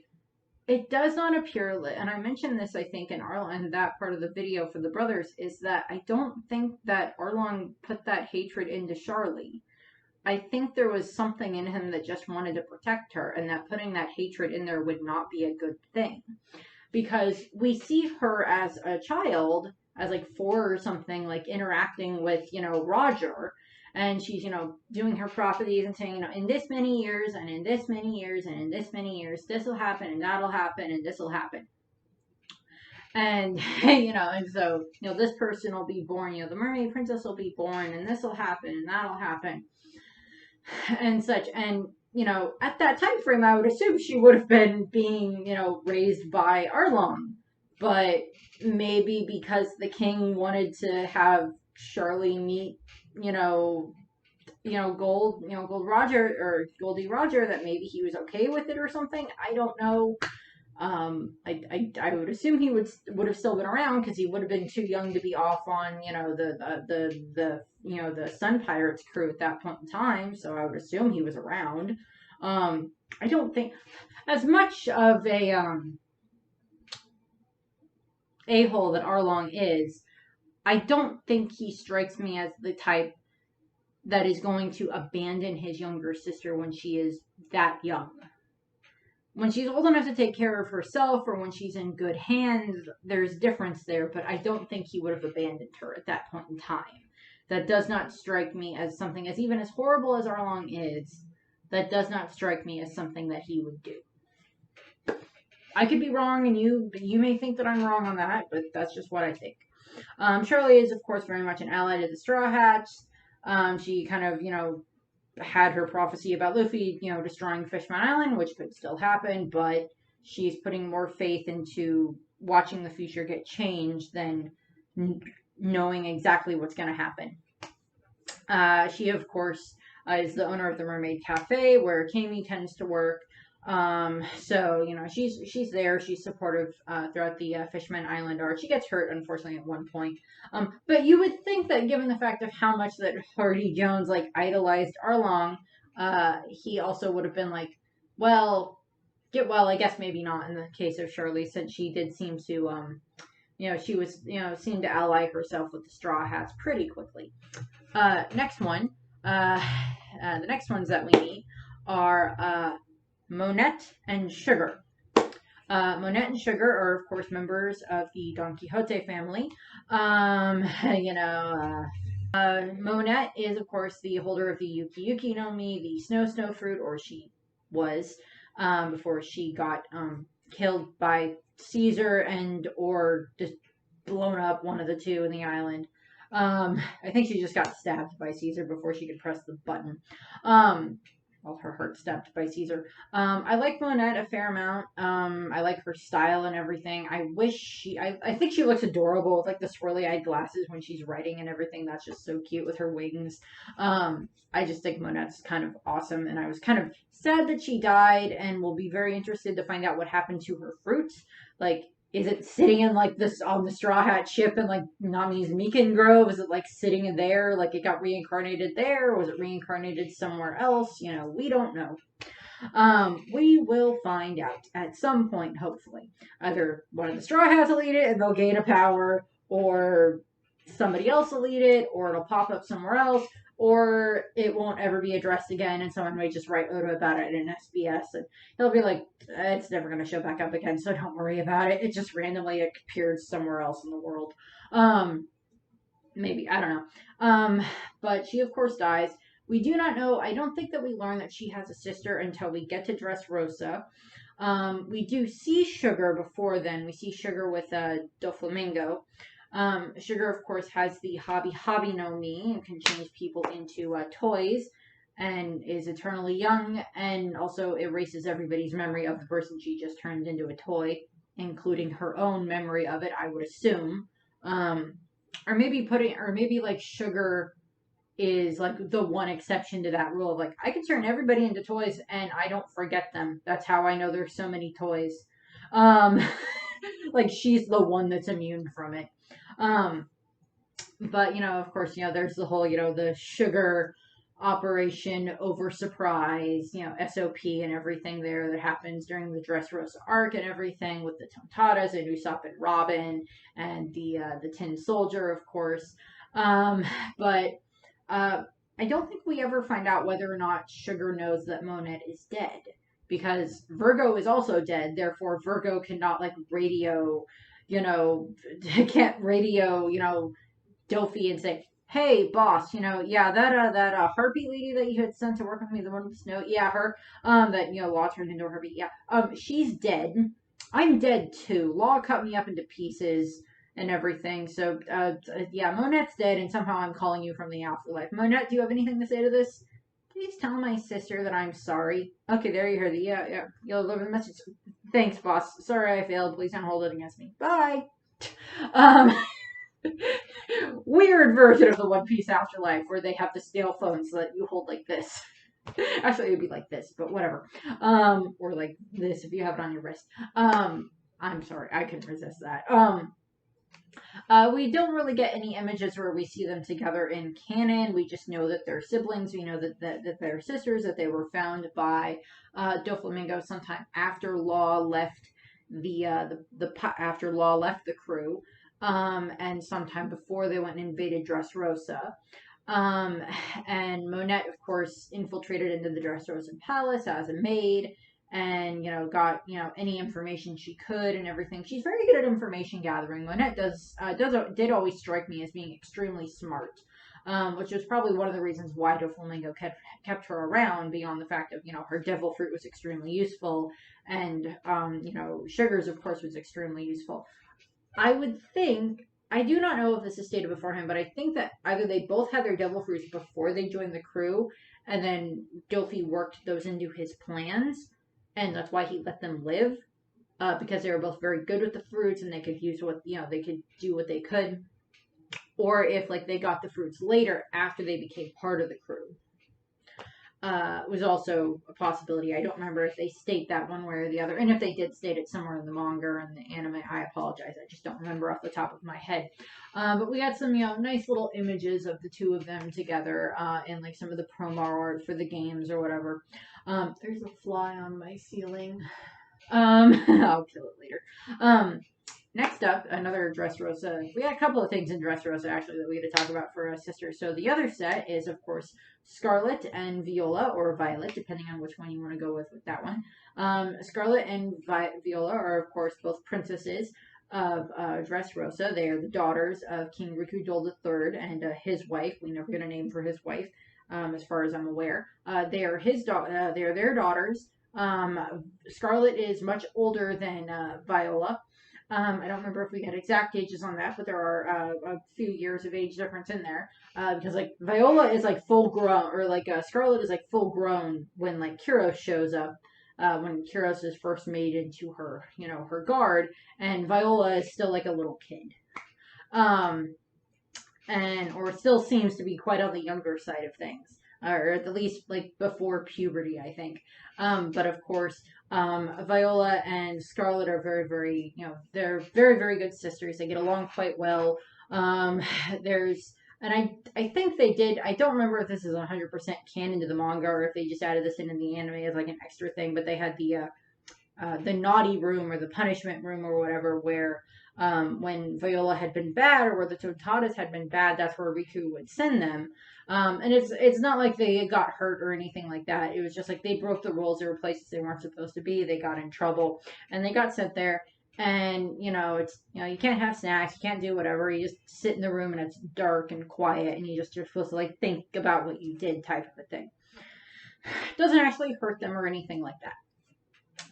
A: it does not appear, and I mentioned this, I think, in Arlong, that part of the video for the brothers, is that I don't think that Arlong put that hatred into Charlie. I think there was something in him that just wanted to protect her, and that putting that hatred in there would not be a good thing. Because we see her as a child, as like 4 or something, like interacting with, Roger, and she's, doing her prophecies and saying, in this many years, and in this many years, and in this many years, this will happen, and that'll happen, and this will happen. And, and so, this person will be born, the mermaid princess will be born, and this will happen, and that'll happen, and such. And, at that time frame, I would assume she would have been being, raised by Arlong. But maybe because the king wanted to have Charlie meet, Gold Roger or Goldie Roger, that maybe he was okay with it or something. I don't know. I would assume he would have still been around, because he would have been too young to be off on the Sun Pirates crew at that point in time. So I would assume he was around. I don't think, as much of a a-hole that Arlong is, I don't think he strikes me as the type that is going to abandon his younger sister when she is that young. When she's old enough to take care of herself, or when she's in good hands, there's difference there, but I don't think he would have abandoned her at that point in time. That does not strike me as something, as even as horrible as Arlong is, that does not strike me as something that he would do. I could be wrong, and you may think that I'm wrong on that, but that's just what I think. Charlie is, of course, very much an ally to the Straw Hats. She kind of, had her prophecy about Luffy, destroying Fishman Island, which could still happen, but she's putting more faith into watching the future get changed than knowing exactly what's going to happen. She, of course, is the owner of the Mermaid Cafe, where Camie tends to work. So, she's there. She's supportive throughout the Fishman Island arc. She gets hurt, unfortunately, at one point. But you would think that, given the fact of how much that Hardy Jones, idolized Arlong, he also would have been like, well, get well. I guess maybe not in the case of Charlie, since she did seem to, she was, seemed to ally herself with the Straw Hats pretty quickly. Next one. The next ones that we meet are, Monette and Sugar. Monette and Sugar are, of course, members of the Don Quixote family. Monette is, of course, the holder of the Yuki Yuki no Mi, the snow fruit, or she was, before she got killed by Caesar or just blown up, one of the two, in the island. I think she just got stabbed by Caesar before she could press the button. Her heart stabbed by Caesar. I like Monette a fair amount. I like her style and everything. I think she looks adorable with the swirly-eyed glasses when she's writing and everything. That's just so cute with her wings. I just think Monette's kind of awesome, and I was kind of sad that she died, and will be very interested to find out what happened to her fruit. Is it sitting in this on the Straw Hat ship in Nami's Mikan Grove? Is it sitting in there, it got reincarnated there? Or was it reincarnated somewhere else? We don't know. We will find out at some point, hopefully. Either one of the Straw Hats will eat it and they'll gain a power, or somebody else will eat it, or it'll pop up somewhere else, or it won't ever be addressed again, and someone may just write Oda about it in SBS, and he'll be like, it's never going to show back up again, so don't worry about it. It just randomly appeared somewhere else in the world. Maybe, I don't know. But she, of course, dies. We do not know, I don't think that we learn that she has a sister until we get to Dressrosa. We do see Sugar before then. We see Sugar with Doflamingo. Sugar, of course, has the Hobby no Mi and can change people into toys, and is eternally young, and also erases everybody's memory of the person she just turned into a toy, including her own memory of it, I would assume. Or maybe Sugar is the one exception to that rule of I can turn everybody into toys and I don't forget them. That's how I know there's so many toys. She's the one that's immune from it. But, of course, there's the whole, the Sugar Operation Over Surprise, SOP and everything there that happens during the Dressrosa arc and everything with the Tontatas and Usopp and Robin and the Tin Soldier, of course. But I don't think we ever find out whether or not Sugar knows that Monette is dead, because Virgo is also dead. Therefore, Virgo cannot radio, can't radio, Dofi and say, "Hey, boss, yeah, that harpy lady that you had sent to work with me, the one with the snow, yeah, her, that Law turned into a harpy, yeah, she's dead. I'm dead too. Law cut me up into pieces and everything. So, yeah, Monette's dead, and somehow I'm calling you from the afterlife. Monette, do you have anything to say to this? Please tell my sister that I'm sorry." Okay, there you heard it. Yeah. You'll deliver the message. Thanks, boss. Sorry I failed. Please don't hold it against me. Bye. Um. Weird version of the One Piece afterlife where they have the stale phone so that you hold like this. Actually, it would be like this, but whatever. Or like this if you have it on your wrist. I'm sorry, I couldn't resist that. We don't really get any images where we see them together in canon. We just know that they're siblings. We know that they're sisters, that they were found by Doflamingo sometime after Law left after Law left the crew. And sometime before they went and invaded Dressrosa. And Monette, of course, infiltrated into the Dressrosa Palace as a maid and, got, any information she could and everything. She's very good at information gathering. Monette did always strike me as being extremely smart. Which was probably one of the reasons why Doflamingo kept her around, beyond the fact of, her devil fruit was extremely useful, and, Sugars, of course, was extremely useful. I would think, I do not know if this is stated beforehand, but I think that either they both had their devil fruits before they joined the crew, and then Dofi worked those into his plans, and that's why he let them live, because they were both very good with the fruits, and they could use they could do what they could, or if, they got the fruits later, after they became part of the crew. Was also a possibility. I don't remember if they state that one way or the other. And if they did state it somewhere in the manga or in the anime, I apologize. I just don't remember off the top of my head. But we got some, nice little images of the two of them together in some of the promo art for the games or whatever. There's a fly on my ceiling. I'll kill it later. Next up, another Dressrosa. We got a couple of things in Dressrosa, actually, that we get to talk about for our sisters. So the other set is, of course, Scarlet and Viola, or Violet, depending on which one you want to go with that one. Scarlet and Viola are, of course, both princesses of Dressrosa. They are the daughters of King Rikudol III and his wife. We never get a name for his wife, as far as I'm aware. They are they are their daughters. Scarlet is much older than Viola. I don't remember if we had exact ages on that, but there are a few years of age difference in there. Because Viola is full grown, or Scarlet is full grown when Kyros shows up. When Kyros is first made into her, her guard, and Viola is still a little kid. Or still seems to be quite on the younger side of things. Or at the least before puberty, I think. But of course, Viola and Scarlet are very, very, they're very, very good sisters. They get along quite well. And I think they did, I don't remember if this is 100% canon to the manga or if they just added this in the anime as an extra thing, but they had the naughty room or the punishment room or whatever where when Viola had been bad or where the Tontatas had been bad, that's where Riku would send them. And it's not like they got hurt or anything like that. It was just they broke the rules. There were places they weren't supposed to be. They got in trouble and they got sent there. And, it's, you can't have snacks. You can't do whatever. You just sit in the room and it's dark and quiet and you're supposed to think about what you did type of a thing. It doesn't actually hurt them or anything like that.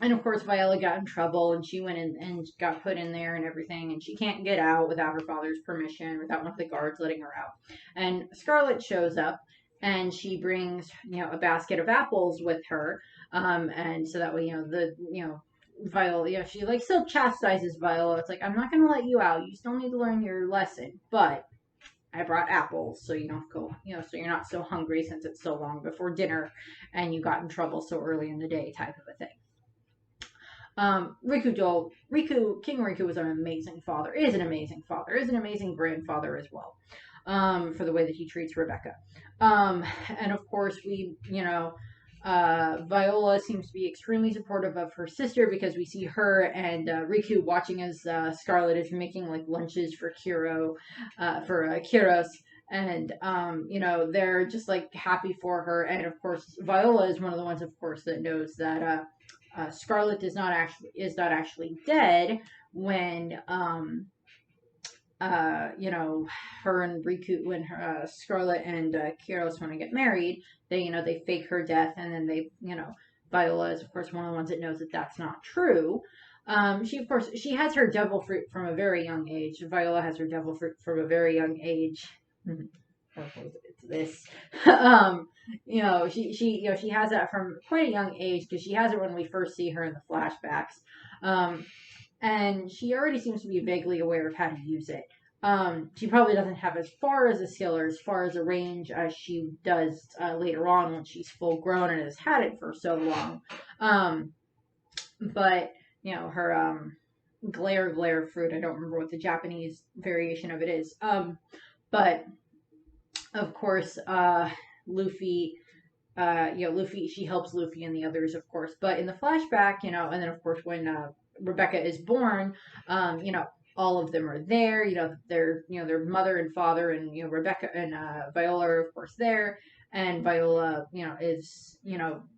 A: And of course, Viola got in trouble and she went in and got put in there and everything. And she can't get out without her father's permission, without one of the guards letting her out. And Scarlet shows up and she brings, a basket of apples with her. And so that way, Viola, she still chastises Viola. It's I'm not going to let you out. You still need to learn your lesson. But I brought apples so you don't go, so you're not so hungry since it's so long before dinner and you got in trouble so early in the day type of a thing. King Riku was an amazing father, is an amazing grandfather as well. for the way that he treats Rebecca. And of course, Viola seems to be extremely supportive of her sister because we see her and Riku watching as Scarlet is making like lunches for Kiros, and they're just like happy for her. And of course, Viola is one of the ones, of course, that knows that Scarlet is not actually dead when her and Riku, when Scarlet and Kiros want to get married, they fake her death, and then Viola is of course one of the ones that knows that that's not true. She has her devil fruit from a very young age. Viola has her devil fruit from a very young age. It's this. She has that from quite a young age because she has it when we first see her in the flashbacks. And she already seems to be vaguely aware of how to use it. She probably doesn't have as far as a skill or as far as a range as she does later on when she's full grown and has had it for so long. But her glare fruit, I don't remember what the Japanese variation of it is. But of course, Luffy, she helps Luffy and the others, of course. But in the flashback, and then of course when Rebecca is born, all of them are there. Their mother and father, and Rebecca and Viola are of course there. And Viola, is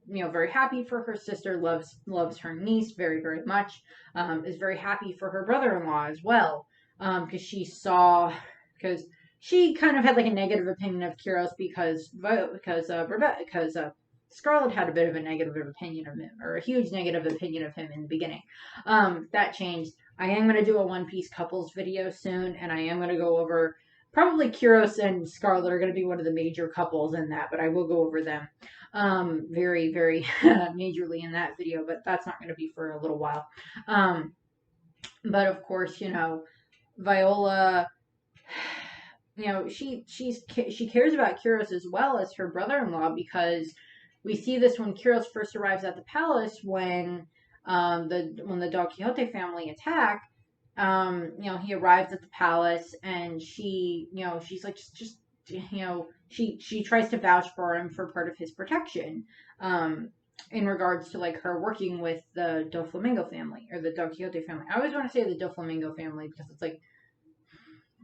A: very happy for her sister, loves her niece very, very much. Is very happy for her brother-in-law as well, because she kind of had like a negative opinion of Kiros because Scarlet had a bit of a negative opinion of him, or a huge negative opinion of him in the beginning. That changed. I am going to do a One Piece couples video soon, and I am going to go over, probably Kiros and Scarlet are going to be one of the major couples in that, but I will go over them very, very majorly in that video, but that's not going to be for a little while. But of course, Viola, she cares about Kiros as well as her brother-in-law, because we see this when Kiros first arrives at the palace when the Don Quixote family attack. He arrives at the palace, and she's like she tries to vouch for him for part of his protection. In regards to like her working with the Doflamingo family or the Don Quixote family. I always want to say the Doflamingo family because it's like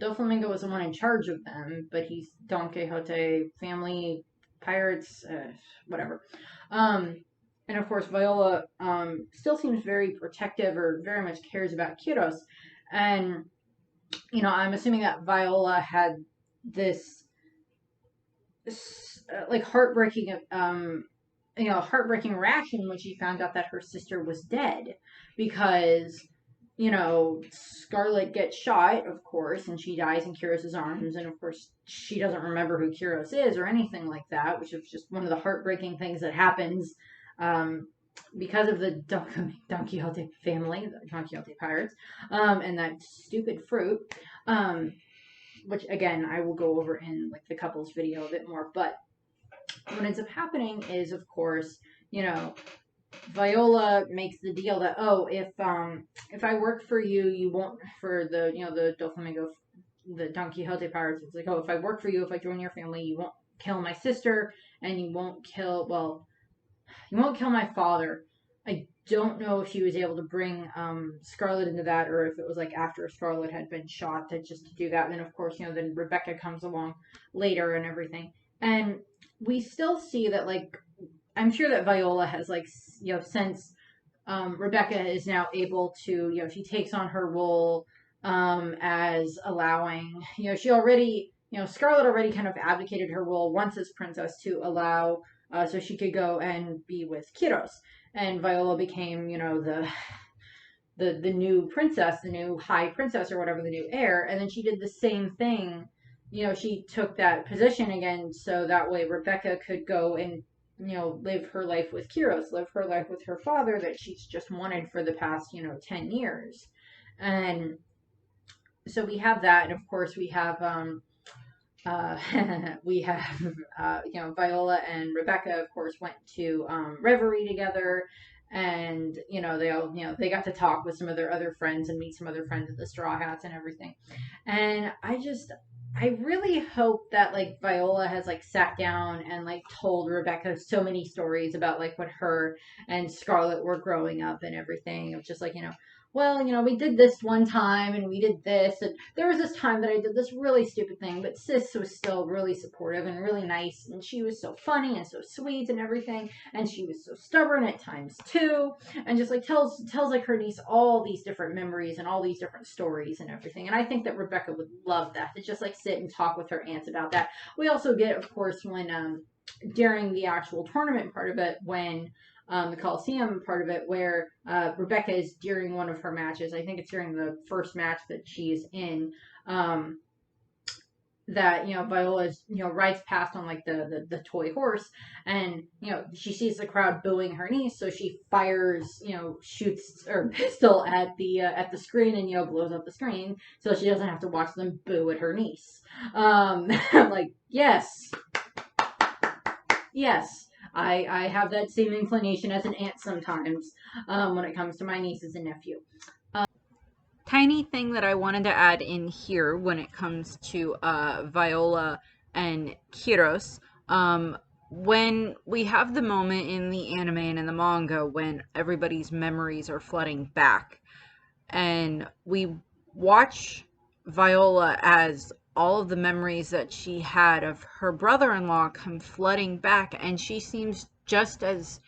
A: Doflamingo was the one in charge of them, but he's Don Quixote family, pirates, whatever. And of course, Viola still seems very protective or very much cares about Kiros. And, I'm assuming that Viola had this like heartbreaking reaction when she found out that her sister was dead, because Scarlet gets shot, of course, and she dies in Kiros' arms, and of course she doesn't remember who Kiros is or anything like that, which is just one of the heartbreaking things that happens because of the Don Quixote family, the Don Quixote pirates, and that stupid fruit, which again I will go over in like the couples video a bit more. But what ends up happening is, of course, Viola makes the deal that, if I work for you, you won't, for the the Doflamingo, the Don Quixote pirates. It's like, if I work for you, if I join your family, you won't kill my sister, and you won't kill my father. I don't know if she was able to bring Scarlet into that, or if it was like after Scarlet had been shot to do that. And then of course, then Rebecca comes along later and everything, and we still see that like. I'm sure that Viola has since Rebecca is now able to, she takes on her role as allowing, Scarlet already kind of abdicated her role once as princess to allow so she could go and be with Kiros, and Viola became, the new princess, the new high princess or whatever, the new heir, and then she did the same thing. She took that position again so that way Rebecca could go and live her life with Kiros, live her life with her father that she's just wanted for the past, 10 years. And so we have that. And of course we have, Viola and Rebecca, of course, went to, Reverie together. And, they all, they got to talk with some of their other friends and meet some other friends at the Straw Hats and everything. And I really hope that like Viola has like sat down and like told Rebecca so many stories about like what her and Scarlet were growing up and everything. Of just like, well, we did this one time and we did this, and there was this time that I did this really stupid thing, but Sis was still really supportive and really nice, and she was so funny and so sweet and everything, and she was so stubborn at times too, and just like tells like her niece all these different memories and all these different stories and everything. And I think that Rebecca would love that, to just like sit and talk with her aunts about that. We also get, of course, when during the actual tournament part of it, when the Coliseum part of it, where Rebecca is during one of her matches. I think it's during the first match that she's in. That Viola rides past on like the toy horse, and she sees the crowd booing her niece, so she fires, shoots her pistol at the screen, and blows up the screen so she doesn't have to watch them boo at her niece. I'm like, yes, yes, I have that same inclination as an aunt sometimes, when it comes to my nieces and nephew. Tiny thing that I wanted to add in here when it comes to Viola and Kiros. When we have the moment in the anime and in the manga when everybody's memories are flooding back, and we watch Viola as all of the memories that she had of her brother-in-law come flooding back, and she seems just as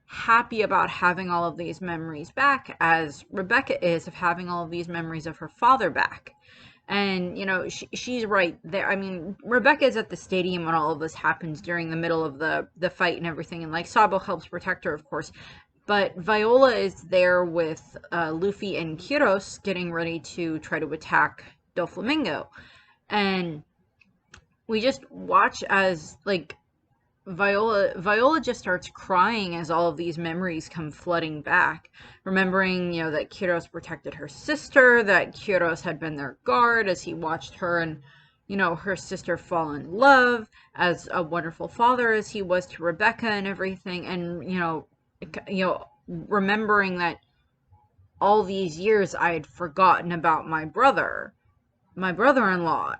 A: happy about having all of these memories back as Rebecca is of having all of these memories of her father back. And she's right there. I mean, Rebecca is at the stadium when all of this happens during the middle of the fight and everything, and like Sabo helps protect her, of course, but Viola is there with Luffy and Kiros getting ready to try to attack Doflamingo. And we just watch as like Viola just starts crying as all of these memories come flooding back, remembering that Kiros protected her sister, that Kiros had been their guard as he watched her and her sister fall in love, as a wonderful father as he was to Rebecca and everything, and remembering that all these years I had forgotten about my brother-in-law,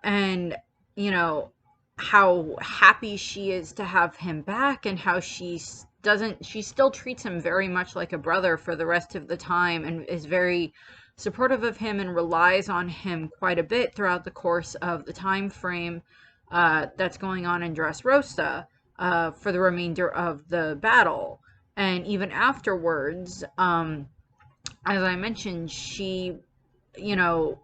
A: and how happy she is to have him back, and how she still treats him very much like a brother for the rest of the time, and is very supportive of him and relies on him quite a bit throughout the course of the time frame that's going on in Dressrosa, for the remainder of the battle. And even afterwards, as I mentioned, she, you know,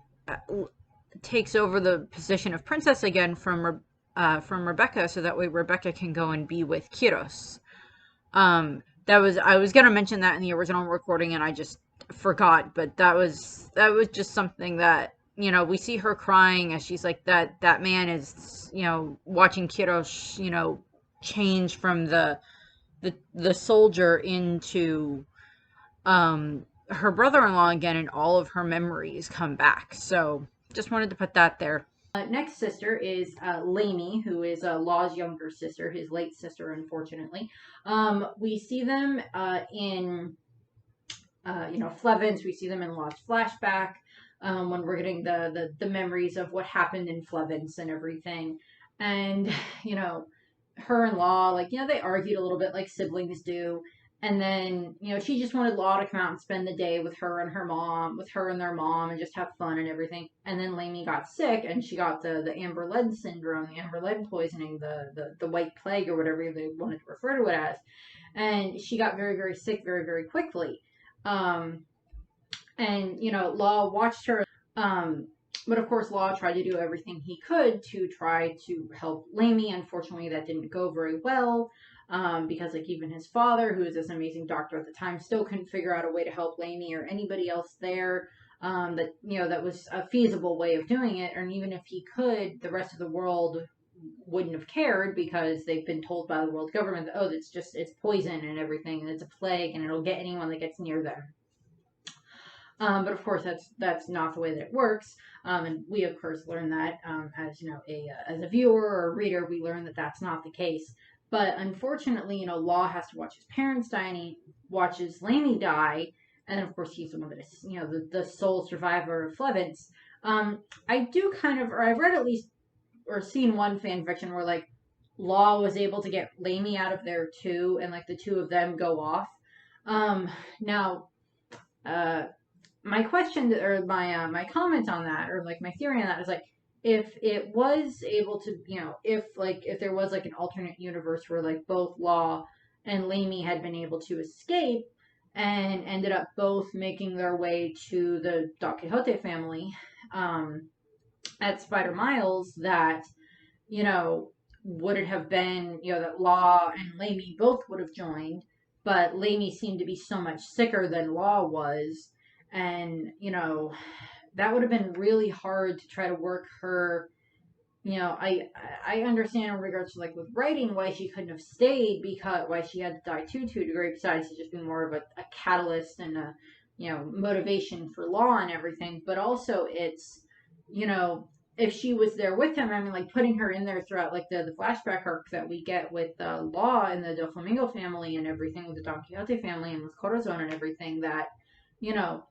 A: takes over the position of princess again from Rebecca, so that way Rebecca can go and be with Kiros. I was gonna mention that in the original recording and I just forgot, but that was just something that we see her crying as she's like that man is watching Kiros change from the soldier into her brother-in-law again, and all of her memories come back. So just wanted to put that there. Next sister is Lainey, who is Law's younger sister, his late sister, unfortunately. We see them in Flevens. We see them in Law's flashback, when we're getting the memories of what happened in Flevens and everything. And her and Law, they argued a little bit like siblings do. And then, she just wanted Law to come out and spend the day with her and their mom, and just have fun and everything. And then Lainey got sick, and she got the amber lead syndrome, the amber lead poisoning, the white plague, or whatever they wanted to refer to it as. And she got very, very sick very, very quickly. And, Law watched her. But of course, Law tried to do everything he could to try to help Lainey. Unfortunately, that didn't go very well. Because even his father, who was this amazing doctor at the time, still couldn't figure out a way to help Lainey or anybody else there, that was a feasible way of doing it. And even if he could, the rest of the world wouldn't have cared, because they've been told by the world government that, it's poison and everything, and it's a plague, and it'll get anyone that gets near them. But of course, that's not the way that it works. And we of course learn that, as a viewer or a reader, we learn that that's not the case. But unfortunately, Law has to watch his parents die, and he watches Lainey die, and then of course he's the one that is, the sole survivor of Flevens. I've read at least or seen one fan fiction where like Law was able to get Lamie out of there too, and like the two of them go off. Now, uh, my question or my comment on that, or like my theory on that, is like if it was able to, if there was like an alternate universe where like both Law and Lamie had been able to escape and ended up both making their way to the Don Quixote family at Spider Miles, that would it have been, that Law and Lamie both would have joined, but Lamie seemed to be so much sicker than Law was, and that would have been really hard to try to work her. I understand in regards to like with writing why she couldn't have stayed, because why she had to die too to a degree, besides it just being more of a catalyst and a motivation for Law and everything, but also it's you know if she was there with him, I mean, like putting her in there throughout like the flashback arc that we get with Law and the Doflamingo family and everything, with the Don Quixote family and with Corazon and everything, that you know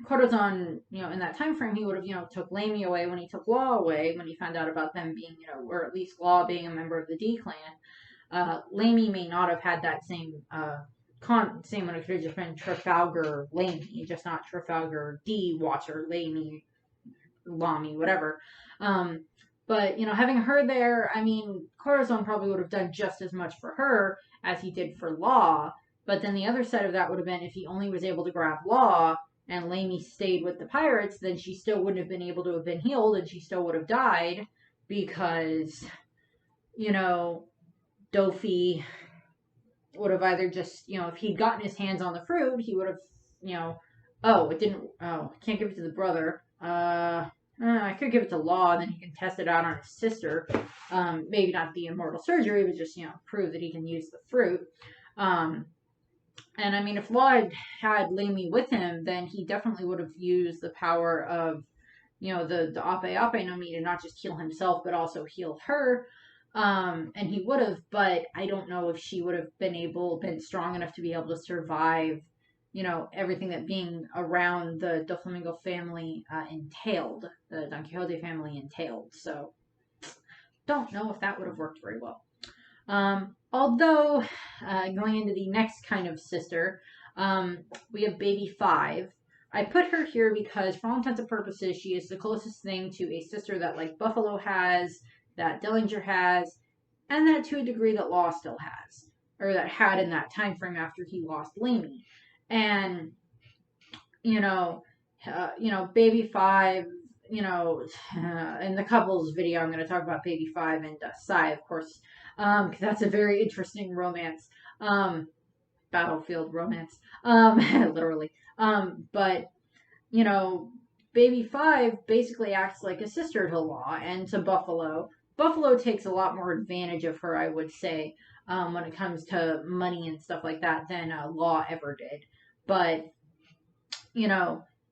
A: Corazon, in that time frame, he would have, took Lamie away when he took Law away, when he found out about them being, or at least Law being a member of the D clan. Lamie may not have had that same, same one. It could have just been Trafalgar Lamie, just not Trafalgar D Watcher Lamie, Lami, whatever. But, having her there, I mean, Corazon probably would have done just as much for her as he did for Law. But then the other side of that would have been if he only was able to grab Law and Lamie stayed with the pirates, then she still wouldn't have been able to have been healed, and she still would have died, because, Dofi would have either just, if he'd gotten his hands on the fruit, he would have, can't give it to the brother. I could give it to Law, and then he can test it out on his sister. Maybe not the immortal surgery, but just, prove that he can use the fruit. And I mean, if Law had Lamie with him, then he definitely would have used the power of, the Ape Ape no Mi to not just heal himself, but also heal her. And he would have, but I don't know if she would have been strong enough to be able to survive, everything that being around the Doflamingo family entailed, the Don Quixote family entailed. So, don't know if that would have worked very well. Although, going into the next kind of sister, we have Baby Five. I put her here because, for all intents and purposes, she is the closest thing to a sister that, like, Buffalo has, that Dillinger has, and that to a degree that Law still has, or that had in that time frame after he lost Lamie. And, Baby Five, in the couples video, I'm going to talk about Baby Five and Sai, of course, because that's a very interesting romance, battlefield romance, literally. But, Baby Five basically acts like a sister to Law and to Buffalo. Buffalo takes a lot more advantage of her, I would say, when it comes to money and stuff like that than Law ever did. But,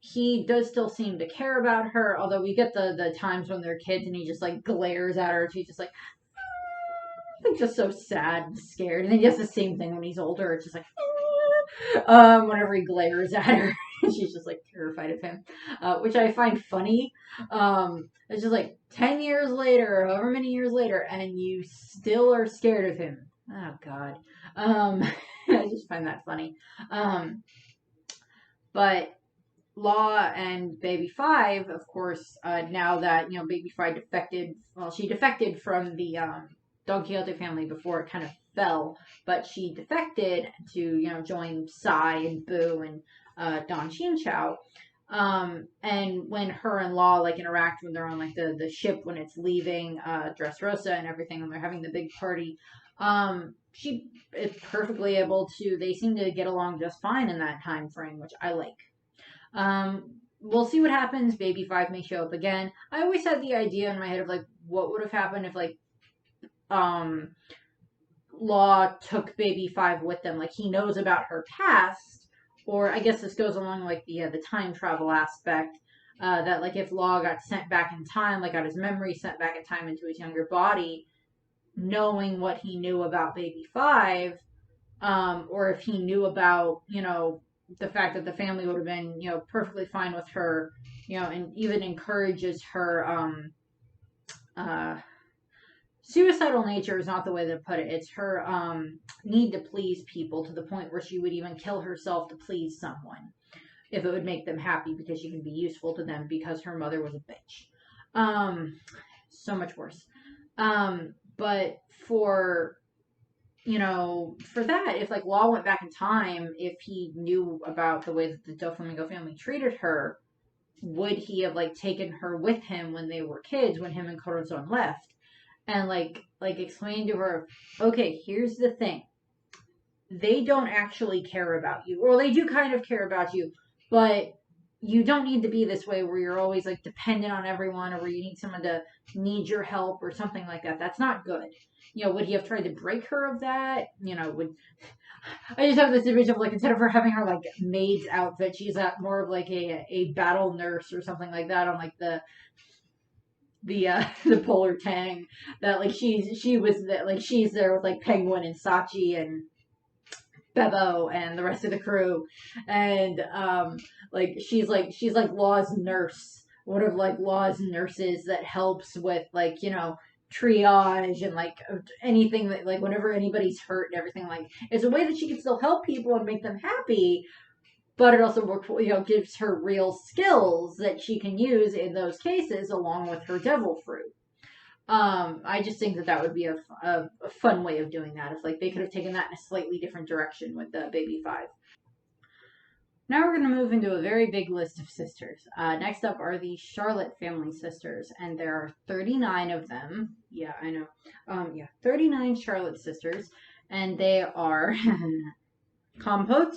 A: he does still seem to care about her, although we get the times when they're kids and he just, like, glares at her. She's just like, just so sad and scared. And then he does the same thing when he's older. It's just like, whenever he glares at her. She's just, like, terrified of him, which I find funny. It's just like 10 years later, or however many years later, and you still are scared of him. Oh, God. I just find that funny. But Law and Baby Five, of course, now that, Baby Five she defected from the Don Quixote family before it kind of fell, but she defected to, join Sai and Boo and Don Chinchao. And when her and Law, like, interact when they're on, like, the ship when it's leaving Dressrosa and everything, and they're having the big party, she is perfectly able to, they seem to get along just fine in that time frame, which I like. We'll see what happens. Baby Five may show up again. I always had the idea in my head of, like, what would have happened if, like, Law took Baby Five with them. Like, he knows about her past, or I guess this goes along, like, the time travel aspect, that, like, if Law got sent back in time, like, got his memory sent back in time into his younger body, knowing what he knew about Baby Five, or if he knew about, the fact that the family would have been, perfectly fine with her, and even encourages her, suicidal nature is not the way to put it. It's her need to please people to the point where she would even kill herself to please someone if it would make them happy because she can be useful to them because her mother was a bitch. So much worse. But for for that, if like Law went back in time, if he knew about the way that the Doflamingo family treated her, would he have like taken her with him when they were kids, when him and Corazon left, and like explain to her, okay, here's the thing. They don't actually care about you. Or they do kind of care about you, but you don't need to be this way where you're always like dependent on everyone or where you need someone to need your help or something like that. That's not good. Would he have tried to break her of that? Would I just have this image of like instead of her having her like maid's outfit, she's at more of like a battle nurse or something like that on like the Polar Tang, that like she was like she's there with like Penguin and Sachi and Bebo and the rest of the crew, and like she's like Law's nurse, one of like Law's nurses that helps with like triage and like anything that like whenever anybody's hurt and everything, like it's a way that she can still help people and make them happy, but it also gives her real skills that she can use in those cases along with her devil fruit. I just think that would be a fun way of doing that if like they could have taken that in a slightly different direction with the Baby Five. Now we're going to move into a very big list of sisters. Next up are the Charlotte family sisters, and there are 39 of them. Yeah, I know. 39 Charlotte sisters, and they are Compote,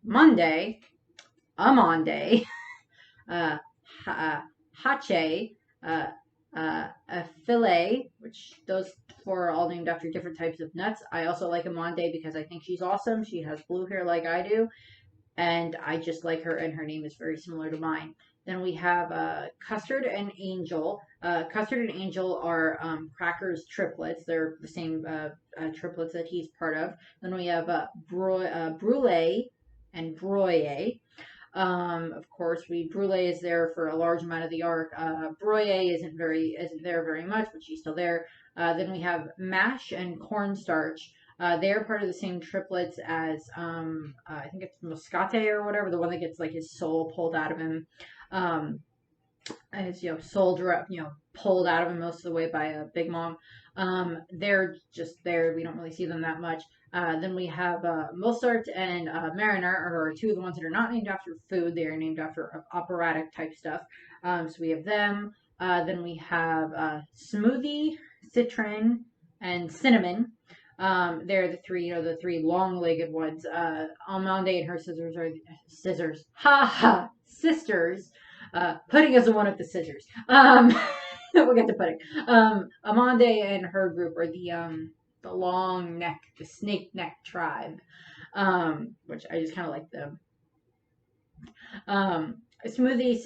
A: Monday, Amande, Hache, a fillet, which those four are all named after different types of nuts. I also like Amande because I think she's awesome. She has blue hair like I do, and I just like her, and her name is very similar to mine. Then we have Custard and Angel. Custard and Angel are Cracker's triplets. They're the same triplets that he's part of. Then we have Brulee and Broye. Of course, Brulee is there for a large amount of the arc. Broye isn't there very much, but she's still there. Then we have Mash and Cornstarch. They're part of the same triplets as I think it's Moscate or whatever, the one that gets like his soul pulled out of him. And his soul pulled out of him most of the way by Big Mom. They're just there. We don't really see them that much. Then we have Mozart and Mariner are two of the ones that are not named after food. They are named after operatic type stuff. So we have them. Then we have Smoothie, Citron, and Cinnamon. They're the three long-legged ones. Amande and her sisters are scissors. Ha ha! Sisters. Pudding is the one with the scissors. We'll get to pudding. Amande and her group are the long neck, the snake neck tribe, which I just kind of like them. Smoothie,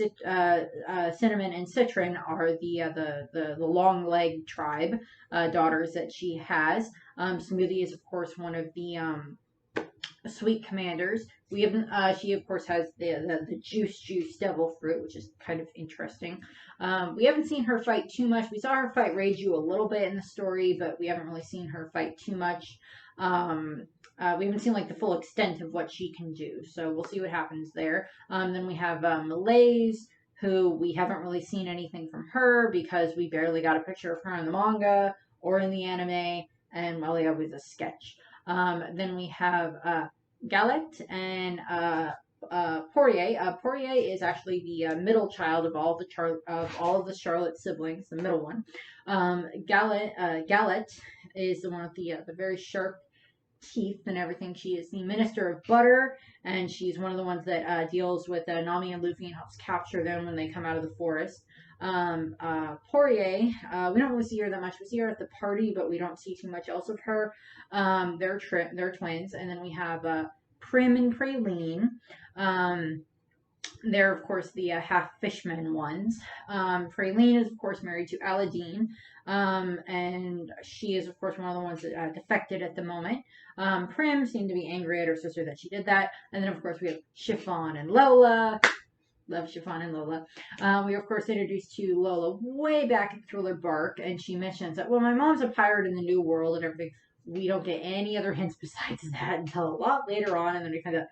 A: Cinnamon, and Citron are the long leg tribe daughters that she has. Smoothie is of course one of the sweet commanders. We have she of course has the juice devil fruit, which is kind of interesting. We haven't seen her fight too much. We saw her fight Reiju a little bit in the story, but we haven't really seen her fight too much. We haven't seen like the full extent of what she can do, so we'll see what happens there. Then we have Malaise, who we haven't really seen anything from her because we barely got a picture of her in the manga or in the anime, and Malia was a sketch. Then we have Galette and Poirier. Poirier is actually the middle child of all of the Charlotte siblings, the middle one. Galette is the one with the very sharp teeth and everything. She is the Minister of Butter, and she's one of the ones that deals with Nami and Luffy and helps capture them when they come out of the forest. Poirier, we don't really see her that much. We see her at the party, but we don't see too much else of her. They're twins, and then we have Prim and Praline. They're of course the half fishman ones. Praline is of course married to Aladdin, and she is of course one of the ones that defected at the moment. Prim seemed to be angry at her sister that she did that, and then of course we have Chiffon and Lola. Love Chiffon and Lola. We are, of course, introduced to Lola way back in Thriller Bark, and she mentions that, well, my mom's a pirate in the New World and everything. We don't get any other hints besides that until a lot later on, and then we find out,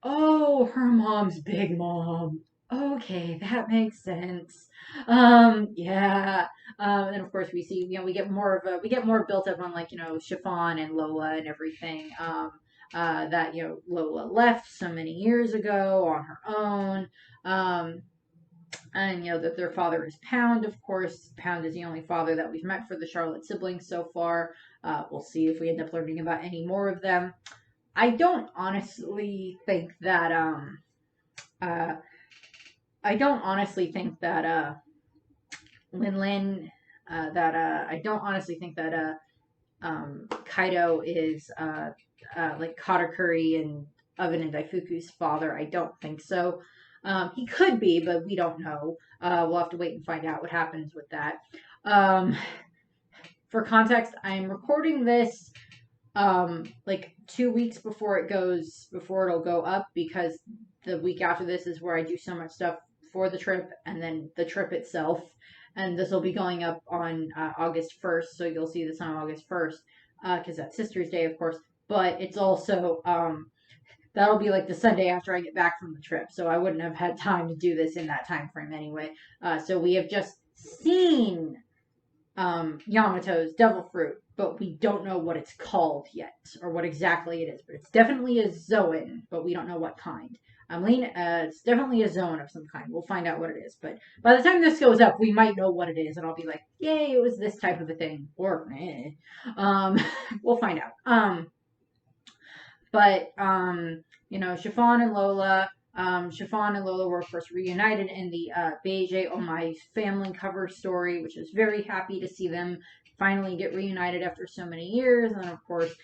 A: oh, her mom's Big Mom. Okay, that makes sense. Yeah. And then of course we see, we get more of we get more built up on, like, Chiffon and Lola and everything. That, Lola left so many years ago on her own. And that their father is Pound, of course. Pound is the only father that we've met for the Charlotte siblings so far. We'll see if we end up learning about any more of them. I don't honestly think that uh I don't honestly think that Lin Lin that I don't honestly think that Kaido is like Katakuri and Oven and Daifuku's father. I don't think so. He could be, but we don't know. We'll have to wait and find out what happens with that. For context, I'm recording this like 2 weeks before it'll go up, because the week after this is where I do so much stuff for the trip and then the trip itself, and this will be going up on August 1st, so you'll see this on August 1st, because that's Sister's Day, of course, but it's also that'll be like the Sunday after I get back from the trip, so I wouldn't have had time to do this in that time frame anyway. So we have just seen Yamato's devil fruit, but we don't know what it's called yet, or what exactly it is. But it's definitely a Zoan, but we don't know what kind. It's definitely a Zoan of some kind. We'll find out what it is. But by the time this goes up, we might know what it is, and I'll be like, yay, it was this type of a thing. Or, we'll find out. But, Chiffon and Lola, Chiffon and Lola were, of course, reunited in the Beige Oh My family cover story, which is very happy to see them finally get reunited after so many years. And then, of course,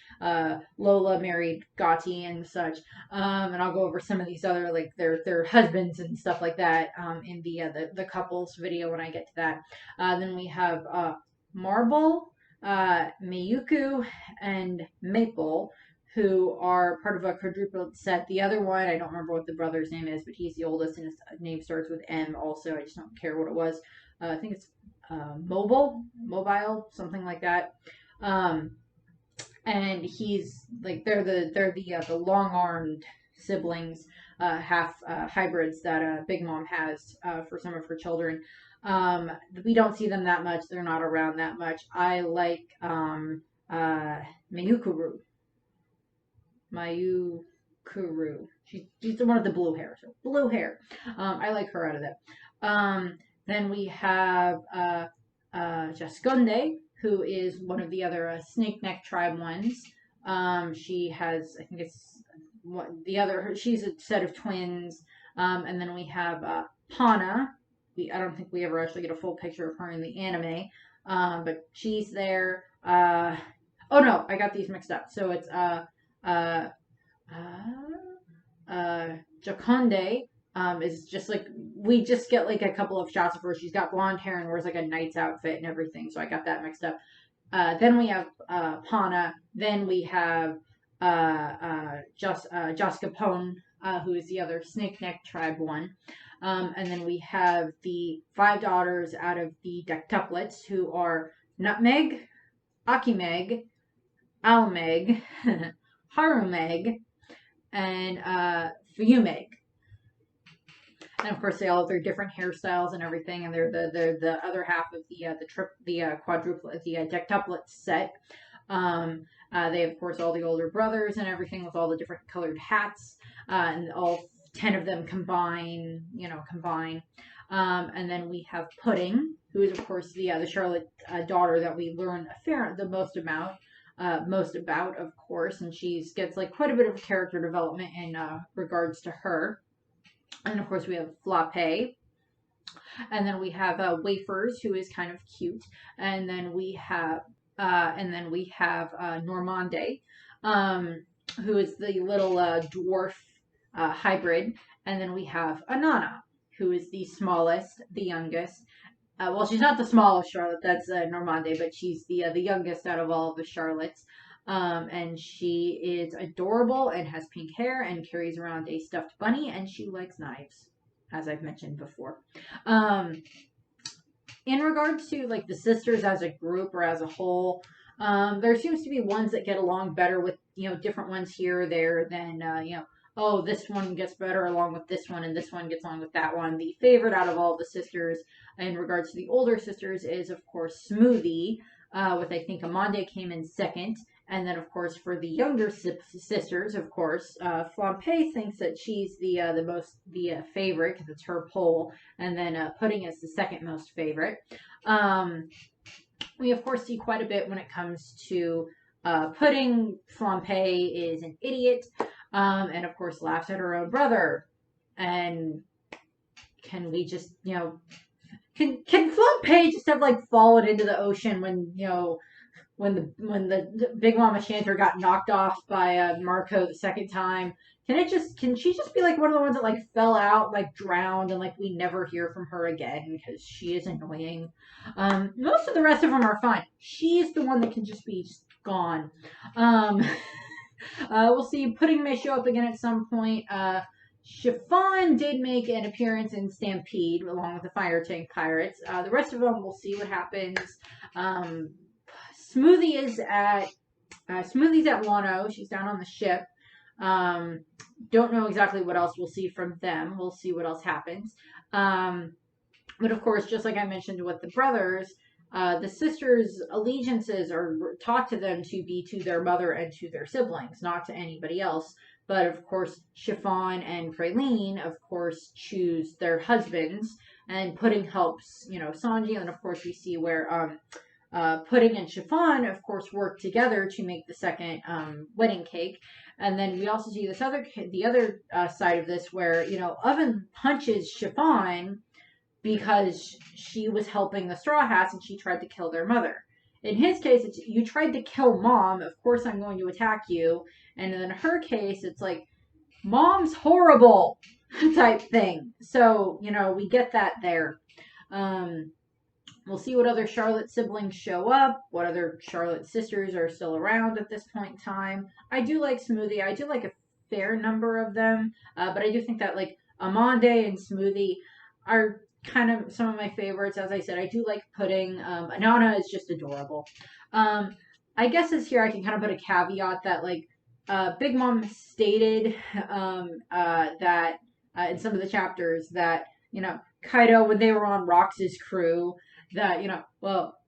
A: Lola married Gotti and such. And I'll go over some of these other, like, their husbands and stuff like that in the couples video when I get to that. Then we have Marble, Miyuku, and Maple, who are part of a quadruplet set. The other one, I don't remember what the brother's name is, but he's the oldest, and his name starts with M also. I just don't care what it was. I think it's Mobile, something like that. And he's like, they're the long-armed siblings, half hybrids that Big Mom has for some of her children. We don't see them that much. They're not around that much. I like Mayukuru. She's the one with the blue hair. So blue hair. I like her out of that. Then we have Jasconde, who is one of the other Snake Neck tribe ones. She has, I think it's she's a set of twins. And then we have Pana. I don't think we ever actually get a full picture of her in the anime. But she's there. Oh no, I got these mixed up. So it's Joconde is just like, we just get like a couple of shots of her. She's got blonde hair and wears like a knight's outfit and everything, so I got that mixed up. Then we have Pana. Then we have Jascapone, who is the other Snake Neck tribe one. And then we have the 5 daughters out of the dectuplets, who are Nutmeg, Akimeg, Almeg, Harumeg, and Fuyumeg. And of course, they all have their different hairstyles and everything, and they're the other half of the quadruplet, the dectuplet set. They have, of course, all the older brothers and everything with all the different colored hats, and all 10 of them combine. And then we have Pudding, who is, of course, the Charlotte daughter that we learn the most about, of course, and she gets like quite a bit of character development in regards to her. And of course we have Flappe, and then we have Wafers, who is kind of cute, and then we have Normande, who is the little dwarf hybrid, and then we have Anana, who is the smallest, the youngest. Well, she's not the smallest Charlotte, that's Normande, but she's the youngest out of all of the Charlottes. And she is adorable and has pink hair and carries around a stuffed bunny, and she likes knives. as I've mentioned before. Um, in regards to like the sisters as a group or as a whole, there seems to be ones that get along better with different ones here or there than oh, this one gets better along with this one and this one gets along with that one. The favorite out of all the sisters in regards to the older sisters is of course Smoothie, with I think Amande came in second. And then, of course, for the younger sisters, of course, Flampe thinks that she's the most favorite because it's her poll, and then Pudding is the second most favorite. We of course see quite a bit when it comes to Pudding. Flampe is an idiot, and of course laughs at her own brother. And can we just can Flampe just have like fallen into the ocean when when the Big Mama Shanter got knocked off by Marco the second time? Can she just be like one of the ones that like fell out, like drowned, and like we never hear from her again because she is annoying. Most of the rest of them are fine. She's the one that can just be gone. We'll see. Pudding may show up again at some point. Chiffon did make an appearance in Stampede along with the Fire Tank Pirates. The rest of them, we'll see what happens. Smoothie's at Wano. She's down on the ship. Don't know exactly what else we'll see from them. We'll see what else happens. But of course, just like I mentioned with the brothers, the sisters' allegiances are taught to them to be to their mother and to their siblings, not to anybody else. But of course, Chiffon and Praline, of course, choose their husbands, and Pudding helps, Sanji. And of course, we see where Pudding and Chiffon, of course, work together to make the second wedding cake. And then we also see the other side of this where, Oven punches Chiffon because she was helping the Straw Hats and she tried to kill their mother. In his case, it's you tried to kill mom, of course I'm going to attack you. And in her case, it's like, mom's horrible type thing. So, we get that there. We'll see what other Charlotte siblings show up, what other Charlotte sisters are still around at this point in time. I do like Smoothie. I do like a fair number of them, but I do think that like Amande and Smoothie are kind of some of my favorites. As I said, I do like Pudding. Anana is just adorable. I guess this here I can kind of put a caveat that like Big Mom stated that in some of the chapters that Kaido, when they were on Rox's crew, that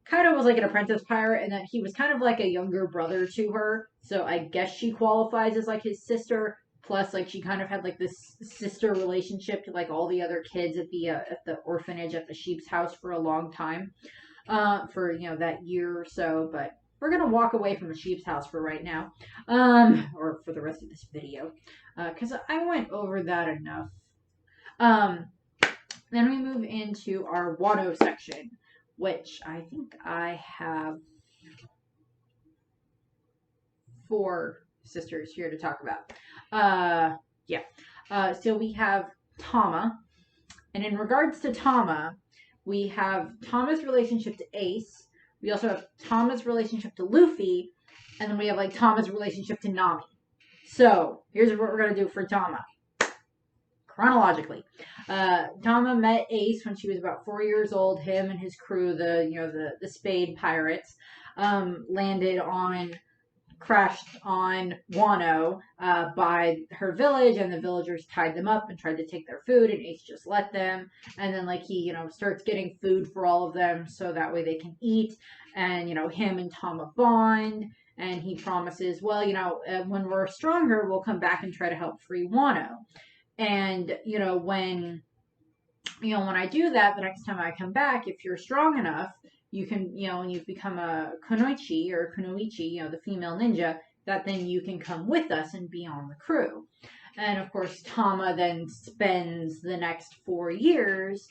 A: Kaido was like an apprentice pirate and that he was kind of like a younger brother to her, so I guess she qualifies as like his sister. Plus, like, she kind of had like this sister relationship to like all the other kids at the orphanage at the Sheep's house for a long time, for that year or so. But we're gonna walk away from the Sheep's house for right now, or for the rest of this video, because I went over that enough. Then we move into our Wano section, which I think I have 4 sisters here to talk about. So we have Tama, and in regards to Tama, we have Tama's relationship to Ace. We also have Tama's relationship to Luffy, and then we have like Tama's relationship to Nami. So here's what we're gonna do for Tama. Chronologically, Tama met Ace when she was about 4 years old. Him and his crew, the Spade Pirates, crashed on Wano by her village, and the villagers tied them up and tried to take their food, and Ace just let them. And then like he starts getting food for all of them so that way they can eat. And him and Tama bond, and he promises, well, when we're stronger, we'll come back and try to help free Wano. And when I do that, the next time I come back, if you're strong enough, you can, when you've become a kunoichi or kunoichi, the female ninja, that then you can come with us and be on the crew. And of course, Tama then spends the next 4 years,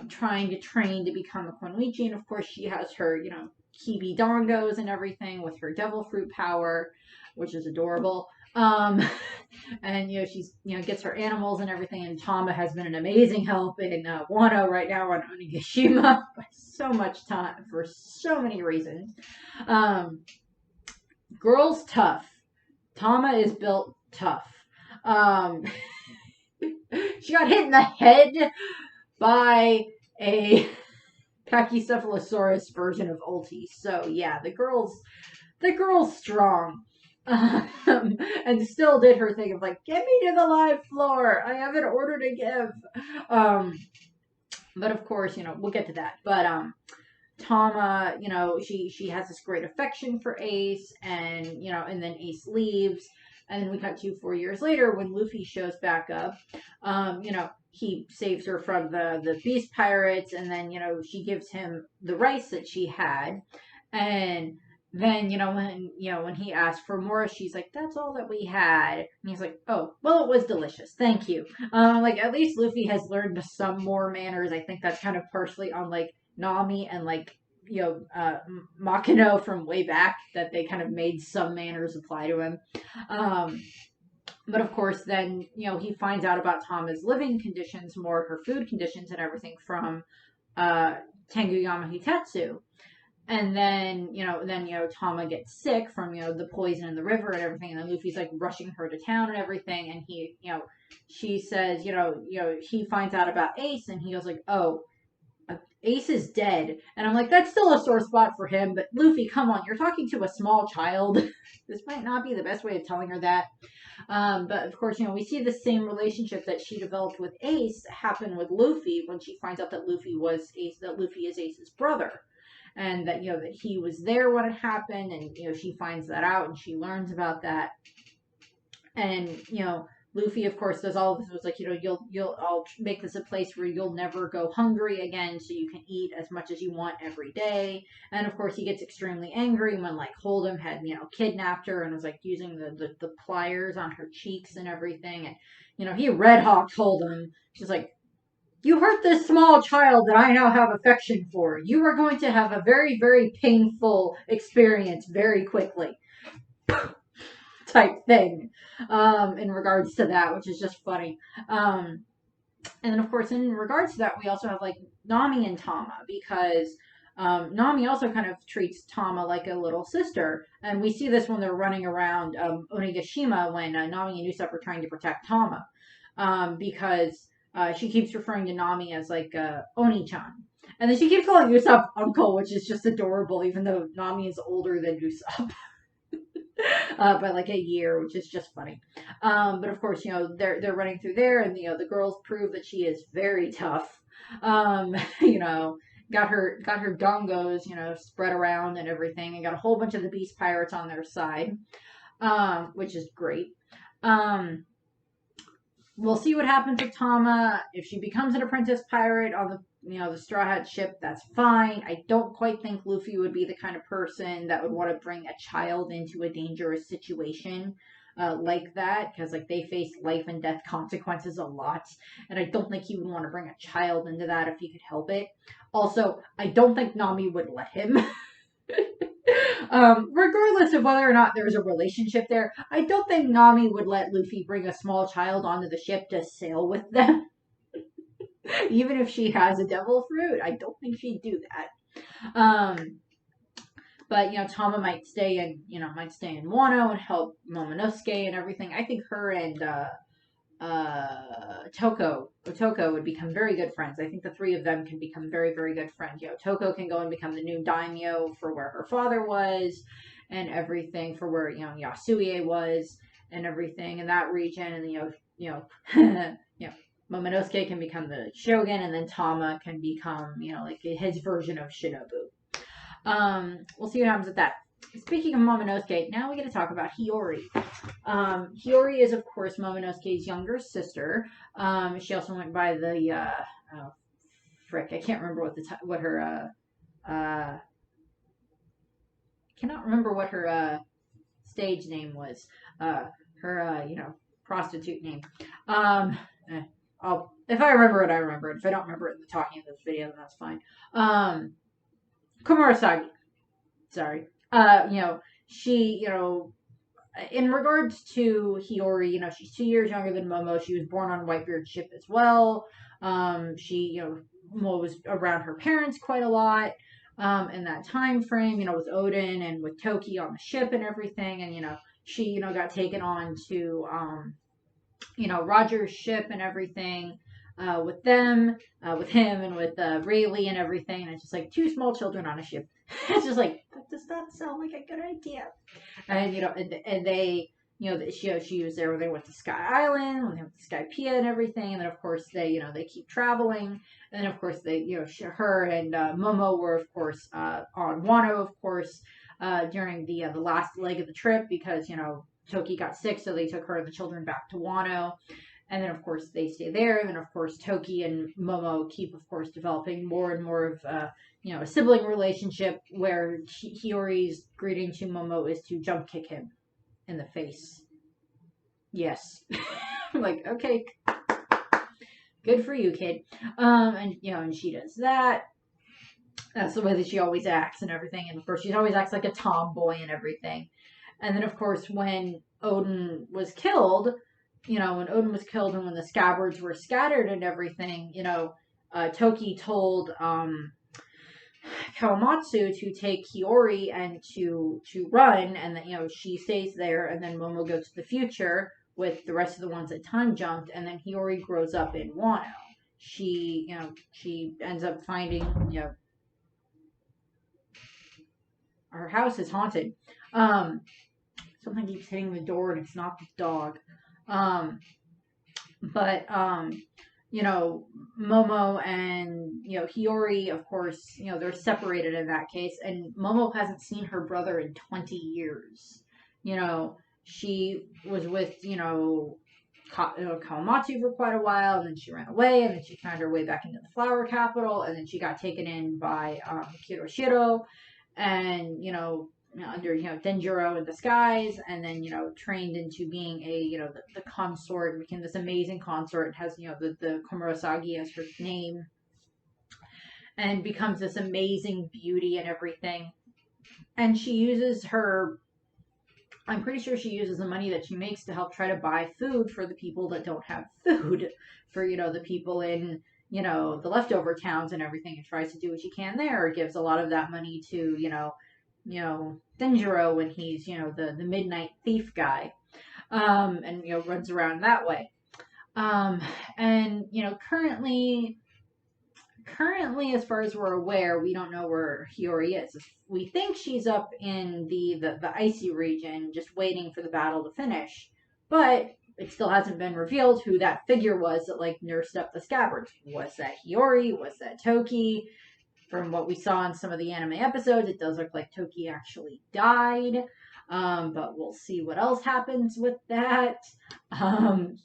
A: trying to train to become a kunoichi. And of course, she has her, kibi dongos and everything with her devil fruit power, which is adorable. And she's gets her animals and everything, and Tama has been an amazing help in Wano right now on Onigashima by so much time for so many reasons. Girl's tough. Tama is built tough. She got hit in the head by a Pachycephalosaurus version of Ulti. So yeah, the girl's strong. And still did her thing of like, get me to the live floor. I have an order to give. But of course, we'll get to that. But Tama, she has this great affection for Ace, and and then Ace leaves, and then we cut to 4 years later when Luffy shows back up. He saves her from the beast pirates, and then she gives him the rice that she had, and then when he asked for more, she's like, "That's all that we had," and he's like, "Oh, well, it was delicious, thank you." Like at least Luffy has learned some more manners. I think that's kind of partially on like Nami and like Makino from way back, that they kind of made some manners apply to him. But of course, then he finds out about Tama's living conditions, more her food conditions and everything from Tengu Yama Hitetsu. And then, Tama gets sick from, the poison in the river and everything. And then Luffy's like rushing her to town and everything. And he, she says, he finds out about Ace, and he goes like, "Oh, Ace is dead." And I'm like, that's still a sore spot for him. But Luffy, come on, you're talking to a small child. This might not be the best way of telling her that. But of course, we see the same relationship that she developed with Ace happen with Luffy when she finds out that Luffy is Ace's brother. And that that he was there when it happened, and she finds that out and she learns about that. And Luffy, of course, does all of this. Was like, I'll make this a place where you'll never go hungry again, so you can eat as much as you want every day. And of course, he gets extremely angry when like Hold'em had kidnapped her and was like using the pliers on her cheeks and everything. And he red hawked Hold'em. She's like, "You hurt this small child that I now have affection for. You are going to have a very, very painful experience very quickly." Type thing, in regards to that, which is just funny. And then, of course, in regards to that, we also have like Nami and Tama, because Nami also kind of treats Tama like a little sister, and we see this when they're running around Onigashima when Nami and Usopp are trying to protect Tama, because she keeps referring to Nami as like Oni-chan. And then she keeps calling Usopp uncle, which is just adorable, even though Nami is older than Usopp. By like a year, which is just funny. But of course, they're running through there, and the girls prove that she is very tough. Got her dongos, spread around and everything, and got a whole bunch of the beast pirates on their side, which is great. We'll see what happens with Tama. If she becomes an apprentice pirate on the the Straw Hat ship, that's fine. I don't quite think Luffy would be the kind of person that would want to bring a child into a dangerous situation like that, because like they face life and death consequences a lot, and I don't think he would want to bring a child into that if he could help it. Also, I don't think Nami would let him. Regardless of whether or not there's a relationship there, I don't think Nami would let Luffy bring a small child onto the ship to sail with them. Even if she has a devil fruit, I don't think she'd do that. But Tama might stay in Wano and help Momonosuke and everything. I think her and Otoko would become very good friends. I think the three of them can become very, very good friends. Otoko can go and become the new daimyo for where her father was, and everything for where Yasuie was, and everything in that region. And Momonosuke can become the shogun, and then Tama can become like his version of Shinobu. We'll see what happens with that. Speaking of Momonosuke, now we get to talk about Hiyori. Hiyori is, of course, Momonosuke's younger sister. She also went by the I can't remember what her cannot remember what her stage name was. Her prostitute name. If I remember it, I remember it. If I don't remember it in the talking of this video, then that's fine. Komurasagi. Sorry. She, in regards to Hiyori, she's 2 years younger than Momo. She was born on Whitebeard's ship as well. She, was around her parents quite a lot in that time frame, with Oden and with Toki on the ship and everything. And, she, got taken on to Roger's ship and everything, with them, with him and with Rayleigh and everything. And it's just like two small children on a ship. It's just like, that does not sound like a good idea. And and they, she was there when they went to Sky Island, when they went to Skypiea and everything. And then of course they keep traveling. And then of course her and Momo were of course on Wano, of course, during the last leg of the trip, because Toki got sick, so they took her and the children back to Wano. And then, of course, they stay there. And then, of course, Toki and Momo keep, of course, developing more and more of, a sibling relationship, where Hiyori's greeting to Momo is to jump kick him in the face. Yes. I'm like, okay, good for you, kid. And she does that. That's the way that she always acts and everything. And, of course, she always acts like a tomboy and everything. And then, of course, when Oden was killed, and when the scabbards were scattered and everything, Toki told Kawamatsu to take Hiyori and to run, and that, she stays there, and then Momo goes to the future with the rest of the ones that time jumped, and then Hiyori grows up in Wano. She ends up finding, her house is haunted. Something keeps hitting the door, and it's not the dog. Momo and, Hiyori, of course, they're separated in that case, and Momo hasn't seen her brother in 20 years. She was with, Kawamatsu for quite a while, and then she ran away, and then she found her way back into the flower capital, and then she got taken in by Kiroshiro, and, under Denjiro in disguise, and then trained into being the consort, and became this amazing consort, and has the Komurasagi as her name, and becomes this amazing beauty and everything. And she uses I'm pretty sure she uses the money that she makes to help try to buy food for the people that don't have food, for the people in the leftover towns and everything, and tries to do what she can there. Gives a lot of that money to Denjiro when he's, the midnight thief guy, and, runs around that way. And, currently, as far as we're aware, we don't know where Hiyori is. We think she's up in the icy region, just waiting for the battle to finish, but it still hasn't been revealed who that figure was that, nursed up the scabbards. Was that Hiyori? Was that Toki? From what we saw in some of the anime episodes, it does look like Toki actually died. But we'll see what else happens with that.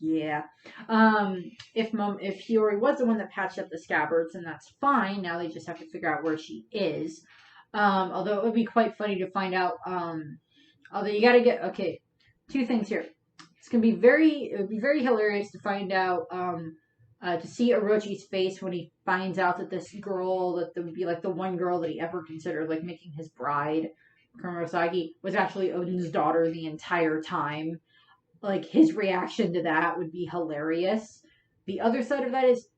A: Yeah. If Hiyori was the one that patched up the scabbards, then that's fine. Now they just have to figure out where she is. Although it would be quite funny to find out. Although you gotta get, okay, two things here. It would be very hilarious to find out, to see Orochi's face when he finds out that this girl, that would be the one girl that he ever considered making his bride, Komurasagi, was actually Oden's daughter the entire time. His reaction to that would be hilarious. The other side of that is,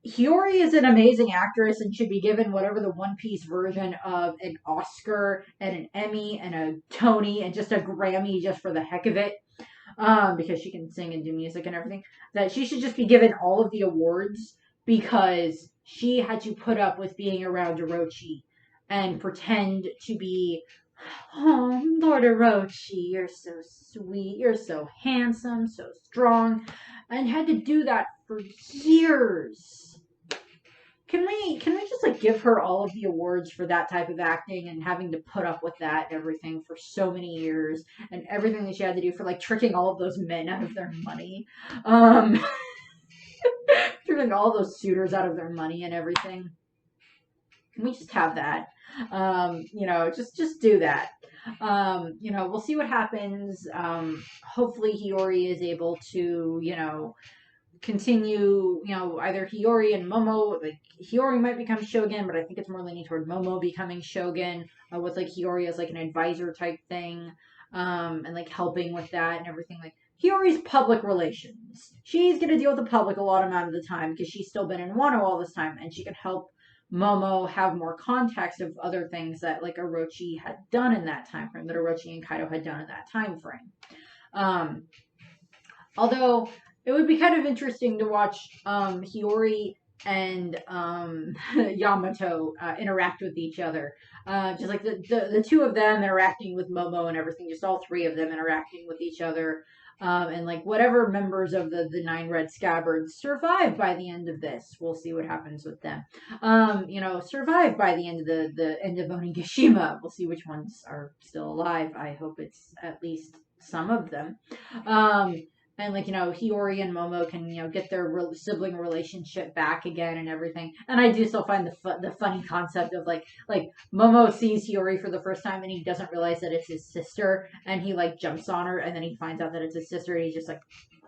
A: Hiyori is an amazing actress and should be given whatever the One Piece version of an Oscar and an Emmy and a Tony and just a Grammy just for the heck of it. Because she can sing and do music and everything, that she should just be given all of the awards, because she had to put up with being around Orochi and pretend to be, oh, Lord Orochi, you're so sweet, you're so handsome, so strong, and had to do that for years. Can we just give her all of the awards for that type of acting and having to put up with that and everything for so many years, and everything that she had to do for tricking all of those men out of their money, tricking all those suitors out of their money and everything? Can we just have that? Just do that. We'll see what happens. Hopefully Hiyori is able to, continue, either Hiyori and Momo, Hiyori might become Shogun, but I think it's more leaning toward Momo becoming Shogun, with Hiyori as an advisor type thing, and helping with that and everything. Hiyori's public relations. She's gonna deal with the public a lot amount of the time, because she's still been in Wano all this time, and she can help Momo have more context of other things that Orochi had done in that time frame, that Orochi and Kaido had done in that time frame. Although it would be kind of interesting to watch Hiyori and Yamato interact with each other. Just like the two of them interacting with Momo and everything, just all three of them interacting with each other. And like whatever members of the Nine Red Scabbards survive by the end of this, we'll see what happens with them. Survive by the end of the end of Onigashima. We'll see which ones are still alive. I hope it's at least some of them. And like Hiyori and Momo can get their sibling relationship back again and everything. And I do still find the funny concept of like Momo sees Hiyori for the first time and he doesn't realize that it's his sister, and he like jumps on her, and then he finds out that it's his sister, and he's just like,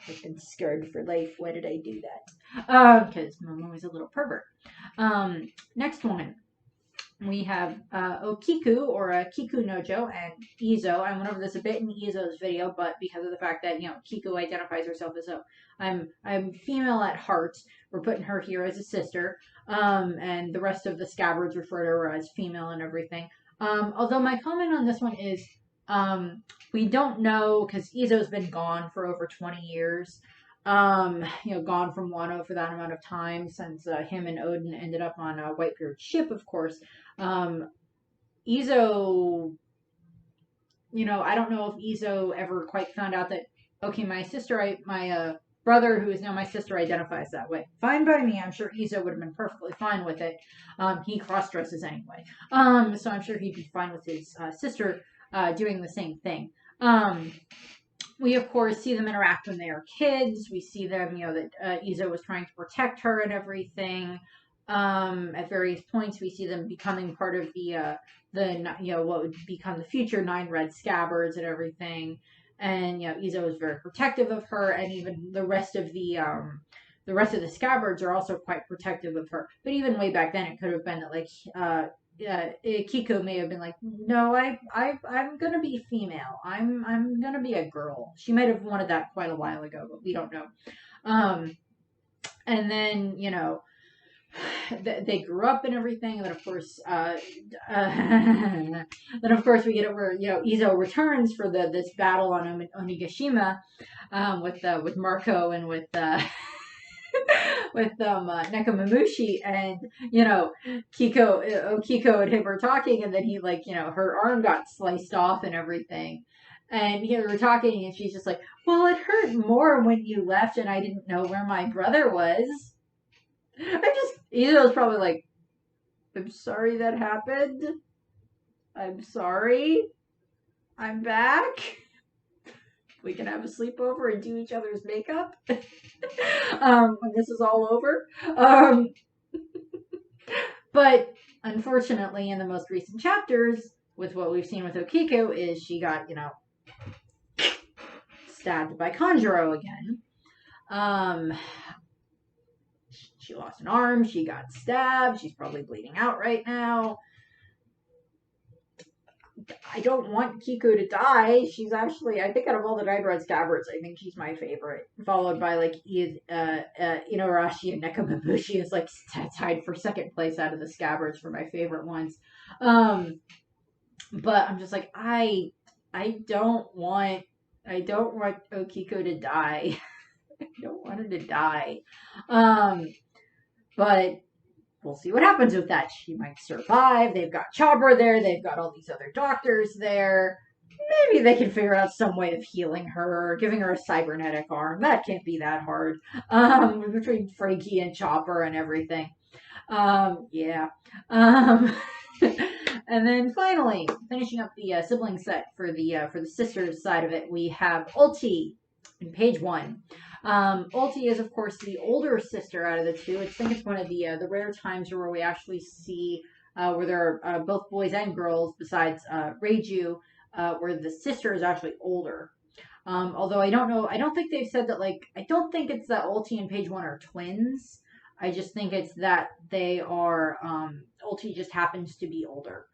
A: I've been scared for life. Why did I do that? Because Momo is a little pervert. Next one. We have Okiku, or Kiku Nojo, and Izo. I went over this a bit in Izo's video, but because of the fact that Kiku identifies herself as I'm female at heart, we're putting her here as a sister, and the rest of the Scabbards refer to her as female and everything. Although my comment on this one is, we don't know, because Izo's been gone for over 20 years. Gone from Wano for that amount of time since him and Odin ended up on Whitebeard's ship, of course. Izo, I don't know if Izo ever quite found out that, okay, my brother, who is now my sister, identifies that way. Fine by me. I'm sure Izo would have been perfectly fine with it. He cross-dresses anyway. So I'm sure he'd be fine with his sister doing the same thing. We, of course, see them interact when they are kids. We see them, that Izo was trying to protect her and everything. At various points, we see them becoming part of the what would become the future Nine Red Scabbards and everything. And, Izo is very protective of her, and even the rest of the Scabbards are also quite protective of her. But even way back then, it could have been that, like, Kiko may have been like, no, I'm gonna be female. I'm gonna be a girl. She might have wanted that quite a while ago, but we don't know. And then they grew up and everything, and then of course, we get it where Izo returns for this battle on Onigashima, with Marco and with Nekomamushi, and Kiko and him were talking, and then he her arm got sliced off and everything, and we were talking, and she's just like, well, it hurt more when you left and I didn't know where my brother was. Izo's probably like, I'm sorry that happened. I'm sorry. I'm back. We can have a sleepover and do each other's makeup when this is all over. But unfortunately, in the most recent chapters, with what we've seen with Okiku, is she got, stabbed by Kanjuro again. She lost an arm. She got stabbed. She's probably bleeding out right now. I don't want Kiku to die. She's actually, I think out of all the Nine Red Scabbards, I think she's my favorite. Followed by Inuarashi and Nekomamushi is tied for second place out of the Scabbards for my favorite ones. But I'm just like, I don't want Okiku to die. I don't want her to die. But we'll see what happens with that. She might survive. They've got Chopper there. They've got all these other doctors there. Maybe they can figure out some way of healing her, giving her a cybernetic arm. That can't be that hard. Between Frankie and Chopper and everything. Yeah. And then finally, finishing up the sibling set for the sisters side of it, we have Ulti in page 1. Ulti is, of course, the older sister out of the two. I think it's one of the rare times where we actually see where there are both boys and girls, besides Reiju, where the sister is actually older. Although I don't know, I don't think they've said that, I don't think it's that Ulti and page 1 are twins. I just think it's that they are, Ulti just happens to be older.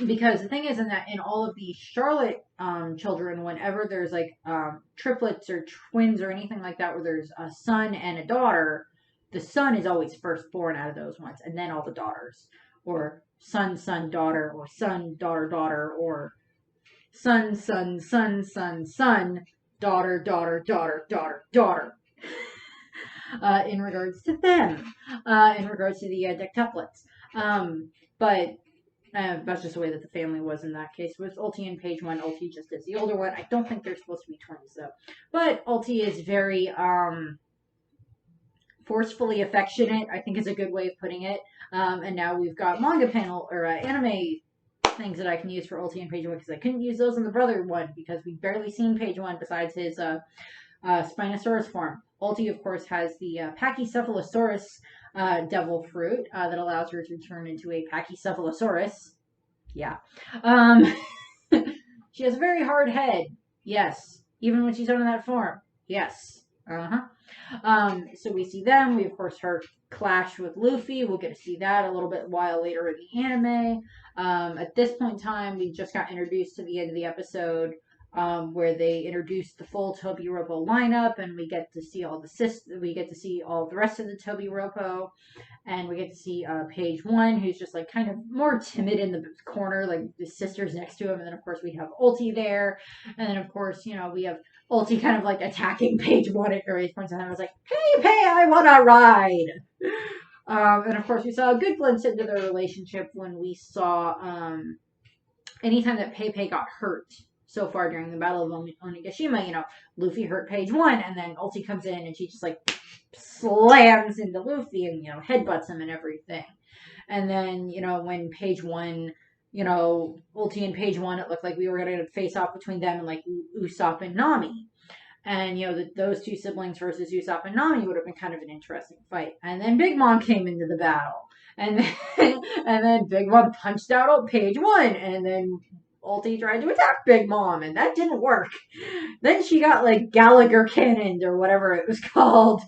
A: Because the thing is, in all of the Charlotte children, whenever there's triplets or twins or anything like that, where there's a son and a daughter, the son is always first born out of those ones, and then all the daughters, or son, daughter, or son, daughter, or son, son, son, son, son, daughter, daughter, daughter, daughter, daughter. In regards to them, in regards to the dectuplets. But that's just the way that the family was in that case. With Ulti and Page One, Ulti just is the older one. I don't think they're supposed to be twins though. But Ulti is very forcefully affectionate, I think is a good way of putting it. And now we've got manga panel or anime things that I can use for Ulti and Page One because I couldn't use those in the brother one because we've barely seen Page One besides his Spinosaurus form. Ulti, of course, has the Pachycephalosaurus devil fruit that allows her to turn into a Pachycephalosaurus. Yeah. She has a very hard head. Yes. Even when she's under that form. Yes. So we see them. We, of course, her clash with Luffy. We'll get to see that a little bit while later in the anime. At this point in time, we just got introduced to the end of the episode where they introduced the full Tobiropo lineup, and we get to see all the rest of the Tobiropo, and we get to see Page One, who's just like kind of more timid in the corner, like the sister's next to him, and then of course we have Ulti there, and then of course we have Ulti kind of like attacking Page One at various points in time. I was like, hey, I want to ride. And of course we saw a good glimpse into their relationship when we saw anytime that Pei got hurt so far during the Battle of Onigashima, Luffy hurt Page One, and then Ulti comes in and she just like slams into Luffy and headbutts him and everything. And then when Page One, Ulti and Page One, it looked like we were gonna face off between them and like Usopp and Nami. And those two siblings versus Usopp and Nami would have been kind of an interesting fight. And then Big Mom came into the battle, and then Big Mom punched out Page One, and then Ulti tried to attack Big Mom, and that didn't work. Then she got like Gallagher cannoned or whatever it was called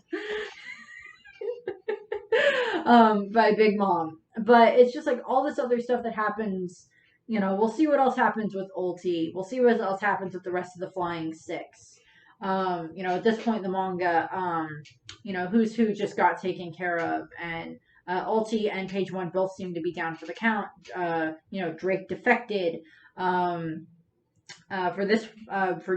A: by Big Mom. But it's just like all this other stuff that happens. We'll see what else happens with Ulti. We'll see what else happens with the rest of the Flying Six. At this point in the manga, Who's Who just got taken care of, and Ulti and Page One both seem to be down for the count. Drake defected. For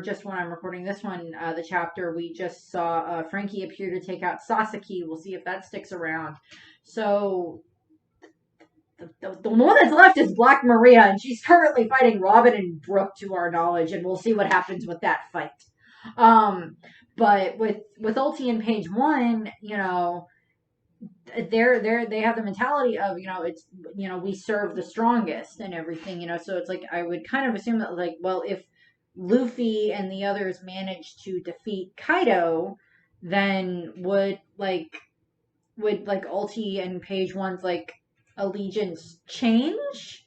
A: just when I'm recording this one, the chapter, we just saw Frankie appear to take out Sasaki. We'll see if that sticks around. So the one that's left is Black Maria, and she's currently fighting Robin and Brooke to our knowledge, and we'll see what happens with that fight. But with Ulti and Page One, they have the mentality of it's we serve the strongest and everything, so it's like I would kind of assume that like, well, if Luffy and the others manage to defeat Kaido, then would Ulti and Page One's like allegiance change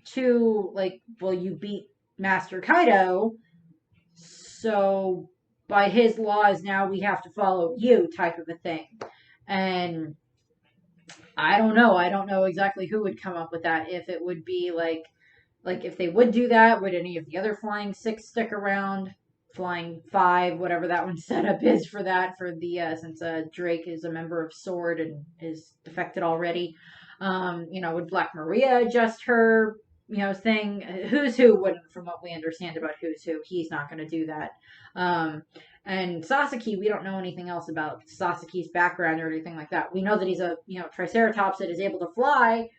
A: to like, well, you beat Master Kaido, so by his laws now we have to follow you type of a thing. And I don't know exactly who would come up with that. If it would be like if they would do that, would any of the other Flying Six stick around? Flying Five, whatever that one setup is for that, for the since Drake is a member of Sword and is defected already. Would Black Maria adjust her thing? Who's Who wouldn't, from what we understand about Who's Who. He's not going to do that. And Sasaki, we don't know anything else about Sasaki's background or anything like that. We know that he's a Triceratops that is able to fly.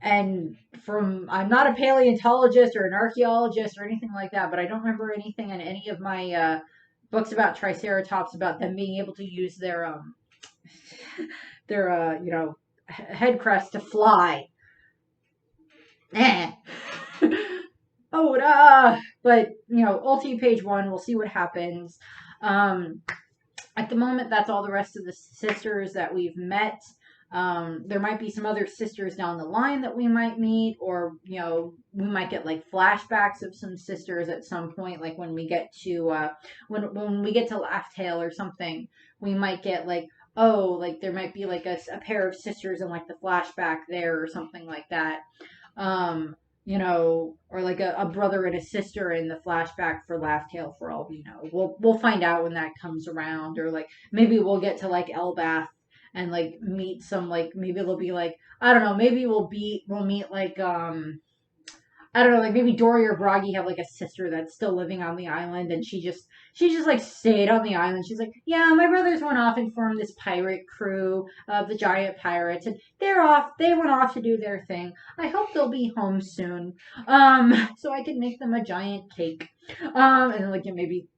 A: And I'm not a paleontologist or an archaeologist or anything like that, but I don't remember anything in any of my books about Triceratops about them being able to use their head crest to fly. But Ulti Page One, we'll see what happens. At the moment, that's all the rest of the sisters that we've met. There might be some other sisters down the line that we might meet, or we might get like flashbacks of some sisters at some point, like when we get to when we get to Laugh Tale or something. We might get like, oh, like there might be like a pair of sisters in like the flashback there or something like that. Or like a brother and a sister in the flashback for Laugh Tale, for all we know. We'll find out when that comes around, or like maybe we'll get to like Elbath and like meet some, like maybe it'll be like, I don't know, maybe we'll meet like I don't know, like maybe Dory or Broggy have like a sister that's still living on the island, and she just like stayed on the island. She's like, yeah, my brothers went off and formed this pirate crew of the giant pirates, and they're off. They went off to do their thing. I hope they'll be home soon, so I can make them a giant cake. And like maybe.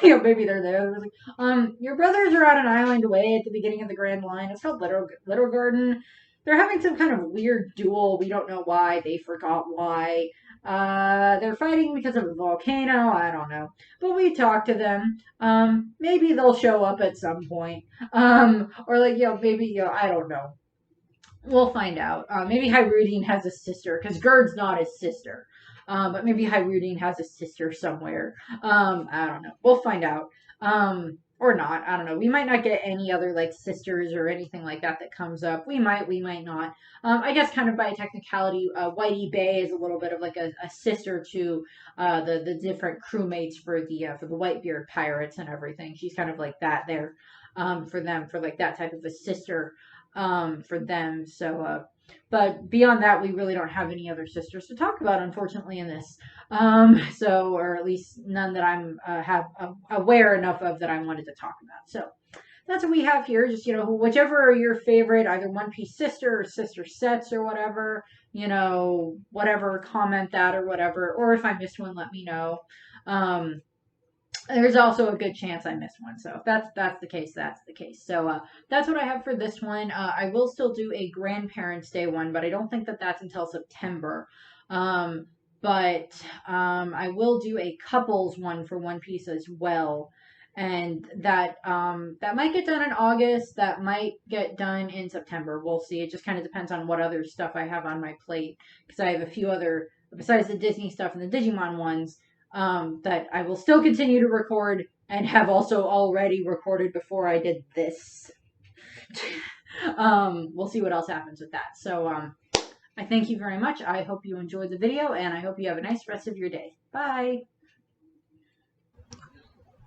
A: Maybe they're there. They're like, your brothers are on an island away at the beginning of the Grand Line. It's called Little Garden. They're having some kind of weird duel. We don't know why. They forgot why. They're fighting because of a volcano. I don't know. But we talked to them. Maybe they'll show up at some point. Or like, maybe, I don't know. We'll find out. Maybe Hyrudine has a sister, because Gerd's not his sister. But maybe Hyrudine has a sister somewhere. I don't know. We'll find out. Or not. I don't know. We might not get any other like sisters or anything like that that comes up. We might not. I guess kind of by technicality, Whitey Bay is a little bit of like a sister to the different crewmates for the Whitebeard pirates and everything. She's kind of like that there for them, for like that type of a sister for them. So but beyond that, we really don't have any other sisters to talk about, unfortunately, in this. So, or at least none that I'm aware enough of that I wanted to talk about. So that's what we have here. Just, whichever are your favorite, either One Piece sister or sister sets or whatever, whatever, comment that or whatever. Or if I missed one, let me know. There's also a good chance I missed one. So if that's the case, that's the case. So that's what I have for this one. I will still do a Grandparents' Day one, but I don't think that that's until September. But I will do a couples one for One Piece as well. And that might get done in August. That might get done in September. We'll see. It just kind of depends on what other stuff I have on my plate. Because I have a few other, besides the Disney stuff and the Digimon ones, that I will still continue to record and have also already recorded before I did this. We'll see what else happens with that. So, I thank you very much. I hope you enjoyed the video, and I hope you have a nice rest of your day. Bye!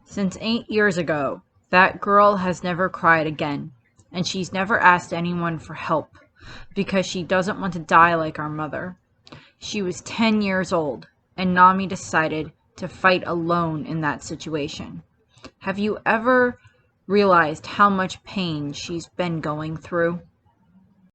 B: Since 8 years ago, that girl has never cried again, and she's never asked anyone for help, because she doesn't want to die like our mother. She was 10 years old, and Nami decided to fight alone in that situation. Have you ever realized how much pain she's been going through?